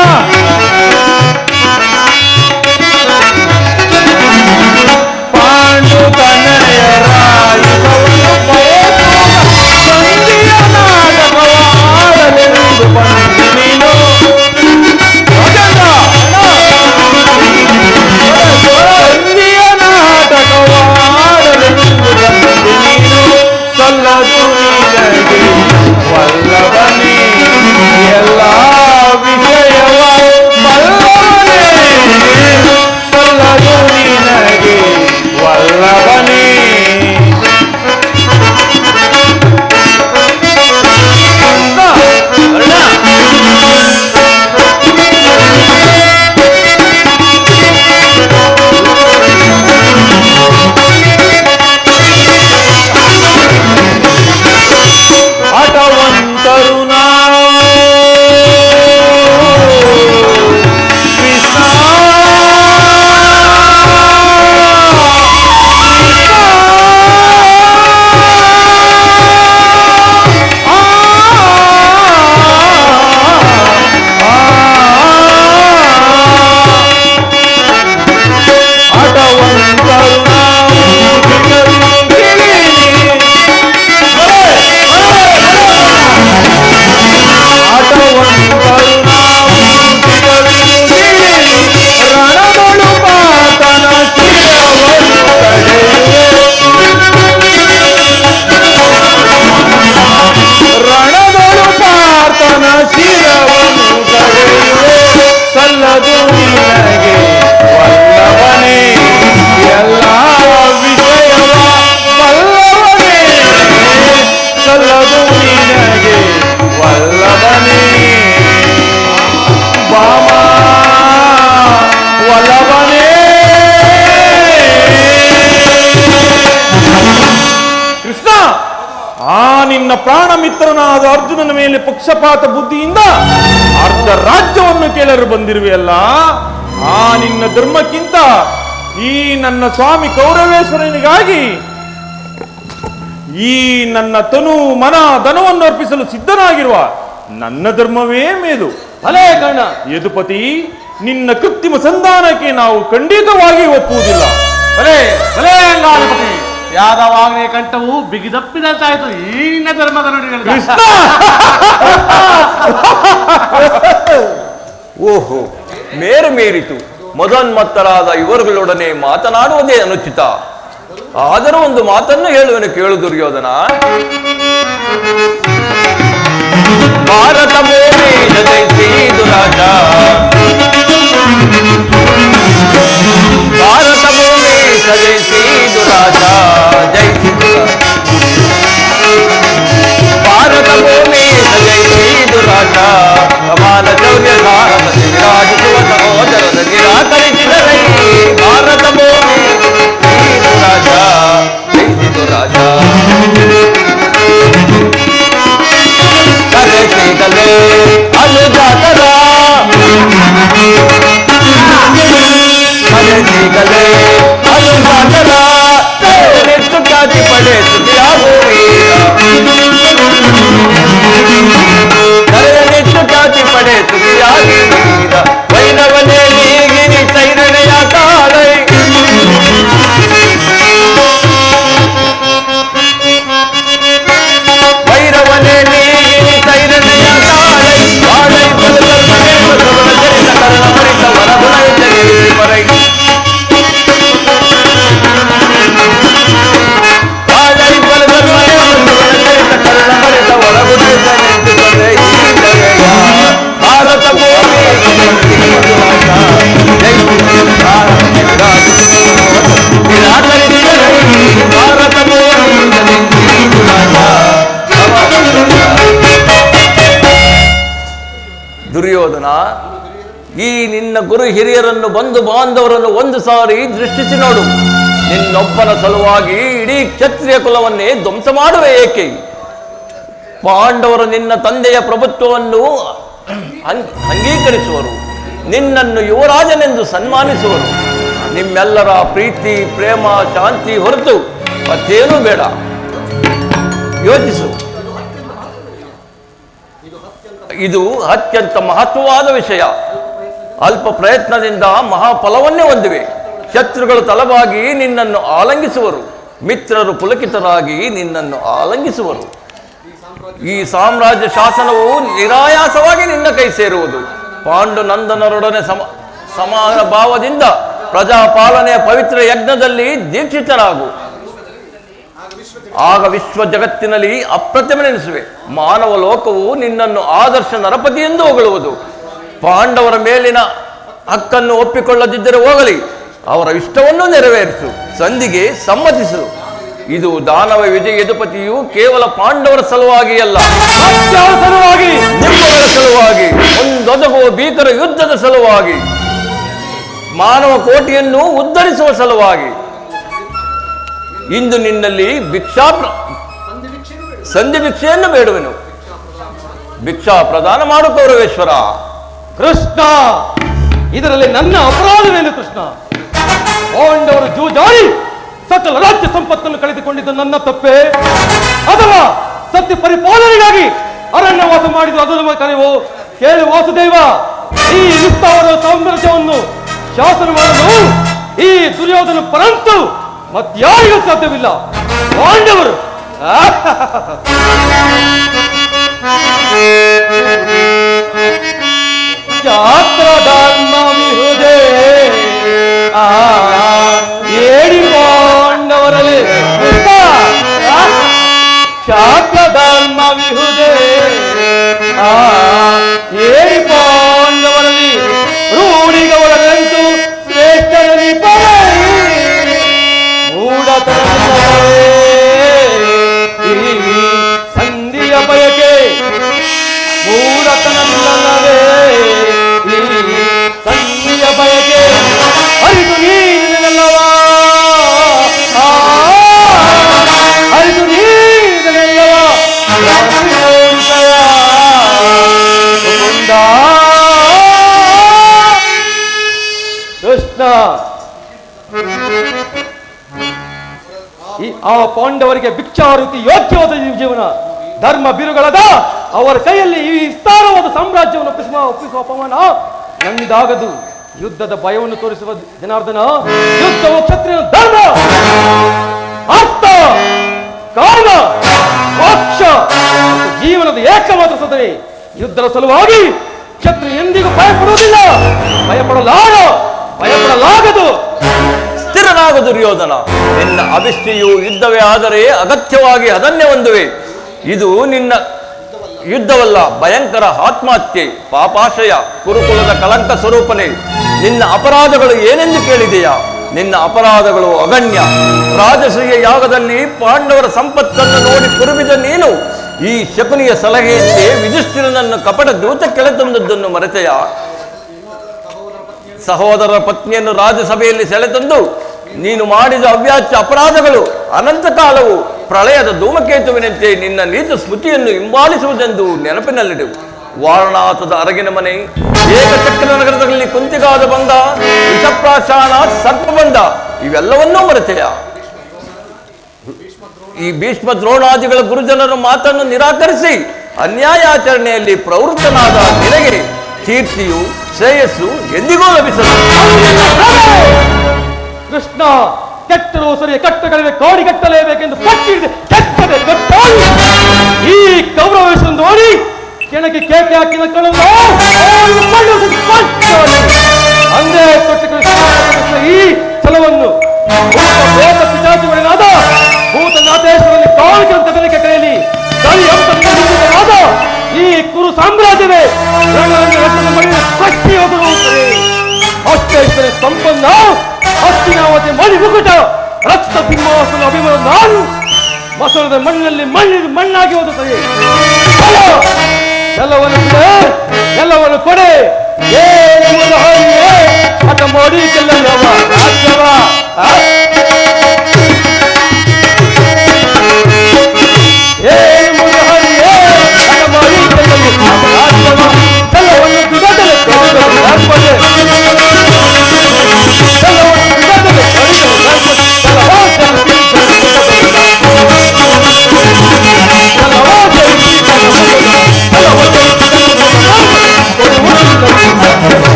ಪಾಂಡು ತನಯರ ಹಿತವನ್ನು ಬಯಸೂತ, ಸಂಧಿಯ ನಾಟಕವಾಡಲೆಂದು ಬಂದು ನೀನು. ಸಂಧಿಯ ನಾಟಕವಾಡಲೆಂದು ಬಂದು ನೀನು, ಸಲ್ಲದು ನಿನಗೆ ವಲ್ಲಭನೇ, ಎಲ್ಲ ವಿಷಯವ ಬಲ್ಲವನೇ, ಸಲ್ಲದು ನಿನಗೆ ವಲ್ಲಭನೇ. ಹಠವಂತರು ನಾವು ಕೃಷ್ಣ, ಹಠವಂತರು ನಾವು ರಣದೊಳು ಪಾತನ ಶಿರವನ್ನು ತಡೆಯುವೆ, ರಣದೊಳು ಪಾತನ ಶಿರವನ್ನು ತಡೆಯುವೆ, ಸಲ್ಲದು ನಿನಗೆ ವಲ್ಲಭನೇ, ಎಲ್ಲ ವಿಷಯವ ಬಲ್ಲವನೇ, ಸಲ್ಲದು ನಿನಗೆ ವಲ್ಲಭನೇ. ವಾಮ ವಲ್ಲಭನೇ. ಕೃಷ್ಣ, ಆ ನಿನ್ನ ಪ್ರಾಣ ಮಿತ್ರನಾದ ಅರ್ಜುನನ ಮೇಲೆ ಪಕ್ಷಪಾತ ಬುದ್ಧಿಯಿಂದ ಅರ್ಧ ರಾಜ್ಯವನ್ನು ಕೇಳಲು ಬಂದಿರುವೆಯಲ್ಲ, ಆ ನಿನ್ನ ಧರ್ಮಕ್ಕಿಂತ ಈ ನನ್ನ ಸ್ವಾಮಿ ಕೌರವೇಶ್ವರನಿಗಾಗಿ ಈ ನನ್ನ ತನು ಮನ ಧನವನ್ನು ಅರ್ಪಿಸಲು ಸಿದ್ಧನಾಗಿರುವ ನನ್ನ ಧರ್ಮವೇ ಮೇಲು. ಭಲೇ ಕರ್ಣ. ಯದುಪತಿ, ನಿನ್ನ ಕೃತ್ರಿಮ ಸಂಧಾನಕ್ಕೆ ನಾವು ಖಂಡಿತವಾಗಿ ಒಪ್ಪುವುದಿಲ್ಲ. ಭಲೇ ಭಲೇ ಅಂಗಾಧಿಪತಿ. ಯಾದವಾಗ್ನೇ ಕಂಠವು ಬಿಗಿದಪ್ಪಿದಂತಾಯ್ತು ಈ ನಿನ್ನ ಧರ್ಮದ ನುಡಿಗಳು. ಓಹೋ, ಮೀರಿತು. ಮದೋನ್ಮತ್ತರಾದ ಇವರುಗಳೊಡನೆ ಮಾತನಾಡುವುದೇ ಅನುಚಿತ. ಆದರೂ ಒಂದು ಮಾತನ್ನು ಹೇಳುವೆನು ಕೇಳು ದುರ್ಯೋಧನ. ಭಾರತ ಭೂಮಿ ಜಯಿಸಿದು ರಾಜ, ಭಾರತ ಭೂಮಿ ಜಯಿಸಿದು ರಾಜ, ಜಯಿಸಿದು ಭಾರತ ಭೂಮಿ ಜಯಿಸಿದು ರಾಜ, ಸಮಾನ ಶೌರ್ಯ ಭಾರತ ವಿರಾಜಿಸುವ ಸಹೋದರನ ನಿರಾಕರಿಸಿದರೆ ಭಾರತ ಭೂಮಿ ಜಯಿಸಿದು ರಾಜ, ಜಯಿಸಿದು ರಾಜ. ಕರೆಸಿಗಲೇ ಅನುಜಾತರ, ಕರೆಸಿಗಲೇ ಅನುಜಾತರ, ನೆಟ್ಟು ಖ್ಯಾತಿ ಪಡೆ ಸುದ್ದಿಯಾಗೋ ವೀರ, ನೆಟ್ಟು ಖ್ಯಾತಿ ಪಡೆ ಸುದ್ದಿಯಾಗಿ ವೀರ, ವೈನವನೇ ನೀಗಿರಿ ಸೈರಣೆಯ ಕಾಲೈ, ವೈರವನೇ ನೀಗಿರಿ ಸೈರಣೆಯ ಕಾಲೈ, ಕಾಲೈ ಬಲಗಲ್ಮನೆ ಬಸವನ ಚರಿತ ಕರಣ ಮರಿತ ವರಗುಣೈ ಜಗರಿ ಮರೈ, ಕಾಲೈ ಬಲಗಲ್ಮನೆ ಬಸವನ ಚರಿತ ಕರಣ ಮರಿತ ವರಗುಣೈ ಜಗರಿ ಮರೈ. ಭಾರತ ಭೂಮಿ ಭಾರತ ದುರ್ಯೋಧನ, ಈ ನಿನ್ನ ಗುರು ಹಿರಿಯರನ್ನು ಬಂಧು ಬಾಂಧವರನ್ನು ಒಂದು ಸಾರಿ ದೃಷ್ಟಿಸಿ ನೋಡು. ನಿನ್ನೊಬ್ಬನ ಸಲುವಾಗಿ ಇಡೀ ಕ್ಷತ್ರಿಯ ಕುಲವನ್ನೇ ಧ್ವಂಸ ಮಾಡುವೆ ಏಕೆ? ಪಾಂಡವರು ನಿನ್ನ ತಂದೆಯ ಪ್ರಭುತ್ವವನ್ನು ಅಂಗೀಕರಿಸುವರು, ನಿನ್ನನ್ನು ಯುವರಾಜನೆಂದು ಸನ್ಮಾನಿಸುವರು. ನಿಮ್ಮೆಲ್ಲರ ಪ್ರೀತಿ ಪ್ರೇಮ ಶಾಂತಿ ಹೊರತು ಮತ್ತೇನೂ ಬೇಡ. ಯೋಚಿಸು, ಇದು ಅತ್ಯಂತ ಮಹತ್ವವಾದ ವಿಷಯ. ಅಲ್ಪ ಪ್ರಯತ್ನದಿಂದ ಮಹಾಫಲವನ್ನೇ ಹೊಂದಿವೆ. ಶತ್ರುಗಳು ತಲವಾಗಿ ನಿನ್ನನ್ನು ಆಲಂಗಿಸುವರು, ಮಿತ್ರರು ಪುಲಕಿತರಾಗಿ ನಿನ್ನನ್ನು ಆಲಂಗಿಸುವರು. ಈ ಸಾಮ್ರಾಜ್ಯ ಶಾಸನವು ನಿರಾಯಾಸವಾಗಿ ನಿನ್ನ ಕೈ ಸೇರುವುದು. ಪಾಂಡುನಂದನರೊಡನೆ ಸಮಾನ ಭಾವದಿಂದ ಪ್ರಜಾಪಾಲನೆಯ ಪವಿತ್ರ ಯಜ್ಞದಲ್ಲಿ ದೀಕ್ಷಿತರಾಗು. ಆಗ ವಿಶ್ವ ಜಗತ್ತಿನಲ್ಲಿ ಅಪ್ರತಿಮನೆನಿಸುವೆ. ಮಾನವ ಲೋಕವು ನಿನ್ನನ್ನು ಆದರ್ಶ ನರಪತಿ ಎಂದು ಹೊಗಳುವುದು. ಪಾಂಡವರ ಮೇಲಿನ ಹಕ್ಕನ್ನು ಒಪ್ಪಿಕೊಳ್ಳದಿದ್ದರೆ ಹೋಗಲಿ, ಅವರ ಇಷ್ಟವನ್ನು ನೆರವೇರಿಸು, ಸಂಧಿಗೆ ಸಮ್ಮತಿಸು. ಇದು ದಾನವ ವಿಜಯ ಯದುಪತಿಯು ಕೇವಲ ಪಾಂಡವರ ಸಲುವಾಗಿ ಅಲ್ಲ, ಸಲುವಾಗಿ ನಿಮ್ಮವರ ಸಲುವಾಗಿ, ಒಂದೊದಗುವ ಭೀಕರ ಯುದ್ಧದ ಸಲುವಾಗಿ, ಮಾನವ ಕೋಟಿಯನ್ನು ಉದ್ಧರಿಸುವ ಸಲುವಾಗಿ. ಇಂದು ನಿನ್ನಲ್ಲಿ ಸಂಧಿ ಭಿಕ್ಷೆಯನ್ನು ಬೇಡುವೆನು. ಭಿಕ್ಷಾ ಪ್ರದಾನ ಮಾಡು ಕೌರವೇಶ್ವರ. ಕೃಷ್ಣ, ಇದರಲ್ಲಿ ನನ್ನ ಅಪರಾಧವೇನು ಕೃಷ್ಣ? ಪಾಂಡವರು ಜೂಜಾಡಿ ಸಕಲ ರಾಜ್ಯ ಸಂಪತ್ತನ್ನು ಕಳೆದುಕೊಂಡಿದ್ದ ನನ್ನ ತಪ್ಪೆ, ಅಥವಾ ಸತ್ಯ ಪರಿಪಾಲನೆಗಾಗಿ ಅರಣ್ಯವಾಸ ಮಾಡಿದ ಅದನ್ನು ಕರೆಯುವ ಕೇಳಿ ವಾಸುದೇವ, ಈ ವಿಸ್ತಾರ ಸಾಮ್ರಾಜ್ಯವನ್ನು ಶಾಸನ ಮಾಡಲು ಈ ದುರ್ಯೋಧನ ಪರಂತು ಮತ್ಯಾರಿಗೂ ಸಾಧ್ಯವಿಲ್ಲ. ಪಾಂಡವರು ಚಾತ್ರಧರ್ಮವಿಹುದೇ ಏಡಿ ಪಾಂಡವರಲ್ಲಿ ಚಾತ್ರಧರ್ಮವಿಹುದೇ ಏಡಿ ಪಾಂಡವರಲ್ಲಿ ರೂಢಿಗವರಂತೂ ಶ್ರೇಷ್ಠರಲ್ಲಿ ಸಂಧಿಯ ಬಯಕೆ ಮೂಢತನವೇ, ಸಂಧಿಯ ಬಯಕೆ ಅರಿತು ನೀನೆಲ್ಲವಾ, ಅರಿತು ನೀನೆಲ್ಲವಾ ಕೃಷ್ಣ. ಆ ಪಾಂಡವರಿಗೆ ಭಿಕ್ಷಾವೃತ್ತಿ ಯೋಗ್ಯವಾದ ಜೀವನ, ಧರ್ಮ ಬಿರುಗಳದ ಅವರ ಕೈಯಲ್ಲಿ ಈ ವಿಸ್ತಾರವಾದ ಸಾಮ್ರಾಜ್ಯವನ್ನು ಒಪ್ಪಿಸುವ ಅಪಮಾನ ನನ್ನಿದಾಗದು. ಯುದ್ಧದ ಭಯವನ್ನು ತೋರಿಸುವ ಜನಾರ್ದನ, ಯುದ್ಧವು ಕ್ಷತ್ರಿಯ ಧರ್ಮ, ಅರ್ಥ, ಕಾಮ, ಮೋಕ್ಷ ಮತ್ತು ಜೀವನದ ಏಕಮಾತ್ರ ಸಾಧನೆ. ಯುದ್ಧದ ಸಲುವಾಗಿ ಕ್ಷತ್ರಿಯ ಎಂದಿಗೂ ಭಯಪಡುವುದಿಲ್ಲ, ಭಯಪಡಲಾಗದು. ಸ್ಥಿರನಾಗ ದುರ್ಯೋಧನ, ನಿನ್ನ ಅಭಿಷ್ಟಿಯು ಯುದ್ಧವೇ ಆದರೆ ಅಗತ್ಯವಾಗಿ ಅದನ್ನೇ ಹೊಂದುವೆ. ಇದು ನಿನ್ನ ಯುದ್ಧವಲ್ಲ, ಭಯಂಕರ ಆತ್ಮಹತ್ಯೆ, ಪಾಪಾಶಯ, ಕುರುಕುಲದ ಕಳಂಕ ಸ್ವರೂಪನೇ. ನಿನ್ನ ಅಪರಾಧಗಳು ಏನೆಂದು ಕೇಳಿದೆಯಾ? ನಿನ್ನ ಅಪರಾಧಗಳು ಅಗಣ್ಯ. ರಾಜಶ್ರೀಯ ಯಾಗದಲ್ಲಿ ಪಾಂಡವರ ಸಂಪತ್ತನ್ನು ನೋಡಿ ಕುರುಬಿದ ನೀನು ಈ ಶಕುನಿಯ ಸಲಹೆಯಂತೆ ಯುಧಿಷ್ಠಿರನನ್ನು ಕಪಟ ದೂತ ಕೆಳೆತಂದದ್ದನ್ನು ಮರೆತೆಯ? ಸಹೋದರರ ಪತ್ನಿಯನ್ನು ರಾಜಸಭೆಯಲ್ಲಿ ಸೆಳೆತಂದು ನೀನು ಮಾಡಿದ ಅವ್ಯಾಚ್ಯ ಅಪರಾಧಗಳು ಅನಂತ ಕಾಲವು ಪ್ರಳಯದ ಧೂಮಕೇತುವಿನಂತೆ ನಿನ್ನ ನೀಚ ಸ್ಮೃತಿಯನ್ನು ಹಿಂಬಾಲಿಸುವುದೆಂದು ನೆನಪಿನಲ್ಲಿಡು. ವಾರಣಾಥದ ಅರಗಿನ ಮನೆ, ಏಕಚಕ್ರ ನಗರದಲ್ಲಿ ಕುಂತಿಗಾದ ಬಂದ, ವಿಷಪ್ರಾಶಾನ ಸರ್ಪಬಂಧ, ಇವೆಲ್ಲವನ್ನೂ ಮರೆತೆಯ? ಈ ಭೀಷ್ಮ ದ್ರೋಣಾದಿಗಳ ಗುರುಜನರ ಮಾತನ್ನು ನಿರಾಕರಿಸಿ ಅನ್ಯಾಯಾಚರಣೆಯಲ್ಲಿ ಪ್ರವೃತ್ತನಾದ ನಿನಗೆ ಕೀರ್ತಿಯು ಶ್ರೇಯಸ್ಸು ಎಂದಿಗೂ ಲಭಿಸದು. ಕೃಷ್ಣ, ಕೆಟ್ಟರು ಸರಿಯ ಕಟ್ಟಗಳಿವೆ, ಕೋಡಿ ಕಟ್ಟಲೇಬೇಕೆಂದು ಪಟ್ಟಿದೆ. ಕೆಟ್ಟದೆ ಈ ಕೌರವೇಶವನ್ನು ನೋಡಿ ಕೆಣಕಿ ಕೇಕೆ ಹಾಕಿದ ಕಣನ್ನು ಅಂದೇ ಕೊಟ್ಟ ಕೃಷ್ಣ ಈ ಛಲವನ್ನು ಪಿಚಾಚಿಗಳಾದ ಭೂತನಾಥೇಶ್ವರಲ್ಲಿ ಕಾಣಿಕೆಂತ ಬೆನಕೆ ಕರೆಯಲಿ ದಾಳಿ ಹಂತ ಈ ಕುರು ಸಾಮ್ರಾಜ್ಯವೇ ರಚನೆ ಮಾಡಿ ಕಟ್ಟಿ ಹೋಗುತ್ತದೆ. ಅಷ್ಟೇಶ್ವರಿ ಸಂಪನ್ನ ಹಸ್ತಿನಾವತಿ ಮಣಿ ಮುಕುಟ ರಕ್ತ ಸಿಂಹಾಸನ ಅಭಿಮಾನ ನಾನು ಮಸಳದ ಮಣ್ಣಿನಲ್ಲಿ ಮಣ್ಣಾಗಿ ಹೋಗುತ್ತದೆ. ಎಲ್ಲವನ್ನು ಬಿಡೆ, ಎಲ್ಲವನ್ನು ಕೊಡೆ, ಹಠ ಮಾಡಿ ಕೆಲ್ಲವ ರಾಜ್ಯವ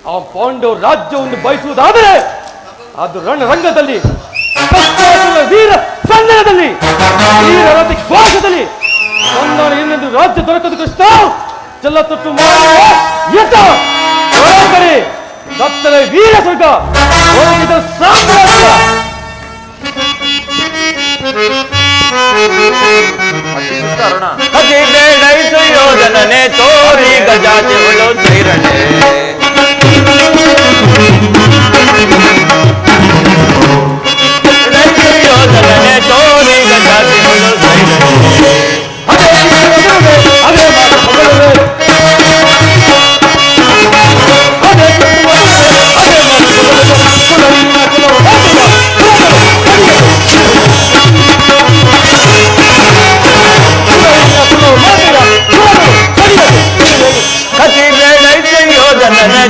ಆ ಪಾಂಡವ ರಾಜ್ಯವನ್ನು ಬಯಸುವುದಾದರೆ ಅದು ರಣರಂಗದಲ್ಲಿ, ವೀರ ಸಂದರ್ಭದಲ್ಲಿ, ವೀರರತಿ ಘೋಷದಲ್ಲಿ ಸಂಧಾನ ಏನೆಂದು ರಾಜ್ಯ ದೊರಕದು ಕೃಷ್ಣ. ಚೆಲ್ಲ ತೊಟ್ಟು ಸತ್ತರೆ ವೀರ ಸ್ವರ್ಗ ಸಾಮ್ರಾಜ್ಯ. ಯೋಜನೆ ತೋರಿ ಗಜಾತಿಗಳು ಸೈರಣೆ ಯೋಜನೆ ತೋರಿ ಗಜಾತಿಗಳು ಸೈರಣೆ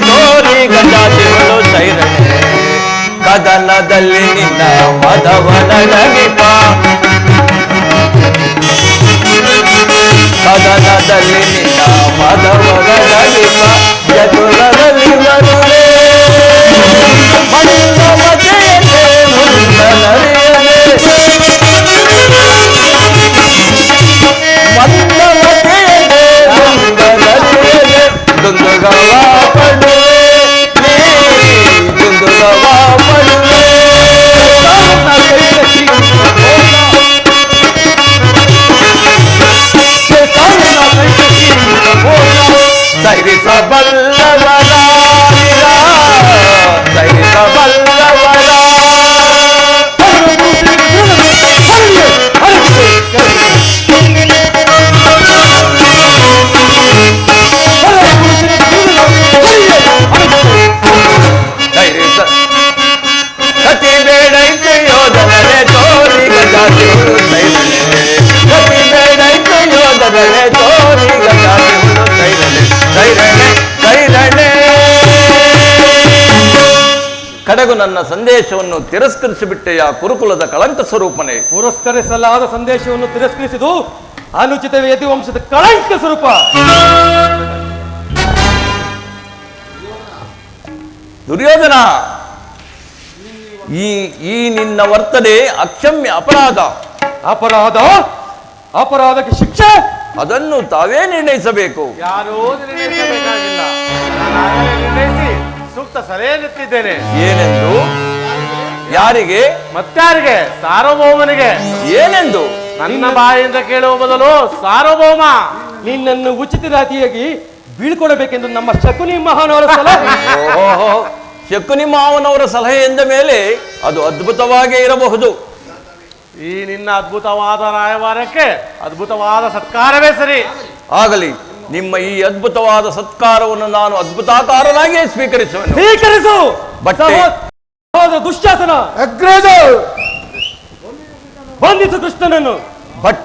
ತೋರಿ ಗಜಾತಿಗಳು ಸೈರಣೆ ಕದನದಲ್ಲಿ ನಿನ್ನ ಮದವನಗಿಪ ಕದನದಲ್ಲಿ ನಿನ್ನ ಮದವನಗಿಪ ಚತುರದಲ್ಲಿ ಬರುವೆ ಮಣ್ಣ ಮತೆಯಲ್ಲೇ ಮುಂದನರಿಯದೆ ನನ್ನ ಸಂದೇಶವನ್ನು ತಿರಸ್ಕರಿಸಿಬಿಟ್ಟೆಯ ಕುರುಕುಲದ ಕಳಂಕ ಸ್ವರೂಪನೇ. ಪುರಸ್ಕರಿಸಲಾದ ಸಂದೇಶವನ್ನು ತಿರಸ್ಕರಿಸಿದು ಅನುಚಿತ ಯದುವಂಶದ ಕಳಂಕ ಸ್ವರೂಪ. ದುರ್ಯೋಧನ, ಈ ನಿನ್ನ ವರ್ತನೆ ಅಕ್ಷಮ್ಯ ಅಪರಾಧ. ಅಪರಾಧಕ್ಕೆ ಶಿಕ್ಷೆ ಅದನ್ನು ತಾವೇ ನಿರ್ಣಯಿಸಬೇಕು. ಯಾರೂ ನಿರ್ಣಯಿಸಬೇಕಾಗಿಲ್ಲ, ನಾನಾಗಲೇ ನಿರ್ಣಯಿಸಿ ಸೂಕ್ತ ಸಲಹೆ ನೀಡುತ್ತಿದ್ದೇನೆ. ಏನೆಂದು? ಯಾರಿಗೆ? ಮತ್ತಾರಿಗೆ? ಸಾರ್ವಭೌಮನಿಗೆ. ಏನೆಂದು? ನನ್ನ ಬಾಯಿಂದ ಕೇಳುವ ಬದಲು ಸಾರ್ವಭೌಮ ನಿನ್ನನ್ನು ಉಚಿತರಾತಿಯಾಗಿ ಬೀಳ್ಕೊಡಬೇಕೆಂದು ನಮ್ಮ ಶಕುನಿ ಮಹಾನವರ ಸಲಹೆ. ಓಹೋ, ಶಕುನಿ ಮಾವನವರ ಸಲಹೆ ಎಂದ ಮೇಲೆ ಅದು ಅದ್ಭುತವಾಗೇ ಇರಬಹುದು. ಈ ನಿನ್ನ ಅದ್ಭುತವಾದ ರಾಯಭಾರಕ್ಕೆ ಅದ್ಭುತವಾದ ಸತ್ಕಾರವೇ ಸರಿ. ಆಗಲಿ, ನಿಮ್ಮ ಈ ಅದ್ಭುತವಾದ ಸತ್ಕಾರವನ್ನು ನಾನು ಅದ್ಭುತಾಕಾರನಾಗಿಯೇ ಸ್ವೀಕರಿಸುವೆನು. ಸ್ವೀಕರಿಸು. ಬಟ್ಟೆ ದುಶ್ಯಾಸನ ಅಗ್ರಜ ಬಂಧಿಸು ಕೃಷ್ಣನನ್ನು. ಬಟ್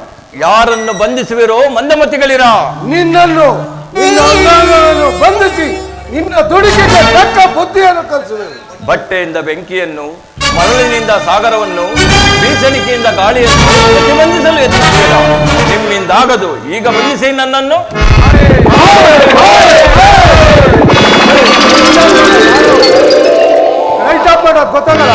ಯಾರನ್ನು ಬಂಧಿಸುವಿರೋ ಮಂದಮತಿಗಳಿರ. ನಿನ್ನನ್ನು ನಿನ್ನ ಅಂಗಾಂಗಗಳನ್ನು ಬಂಧಿಸಿ ನಿನ್ನ ದುಡುಕಿಗೆ ತಕ್ಕ ಬುದ್ಧಿಯನ್ನು ಕಲಿಸುವೆ. ಬಟ್ಟೆಯಿಂದ ಬೆಂಕಿಯನ್ನು, ಮರಳಿನಿಂದ ಸಾಗರವನ್ನು, ಬೀಸಣಿಕೆಯಿಂದ ಗಾಳಿಯನ್ನು ಪ್ರತಿಬಂಧಿಸಲು ಯತ್ನಿಸುವಿರ. ನಿಮ್ಮಿಂದಾಗದು. ಈಗ ಬಂಧಿಸಿ ನನ್ನನ್ನು. ರೈಟ್ ಅಪ್ ಮಾಡೋದು ಗೊತ್ತಾಗಲ್ಲ.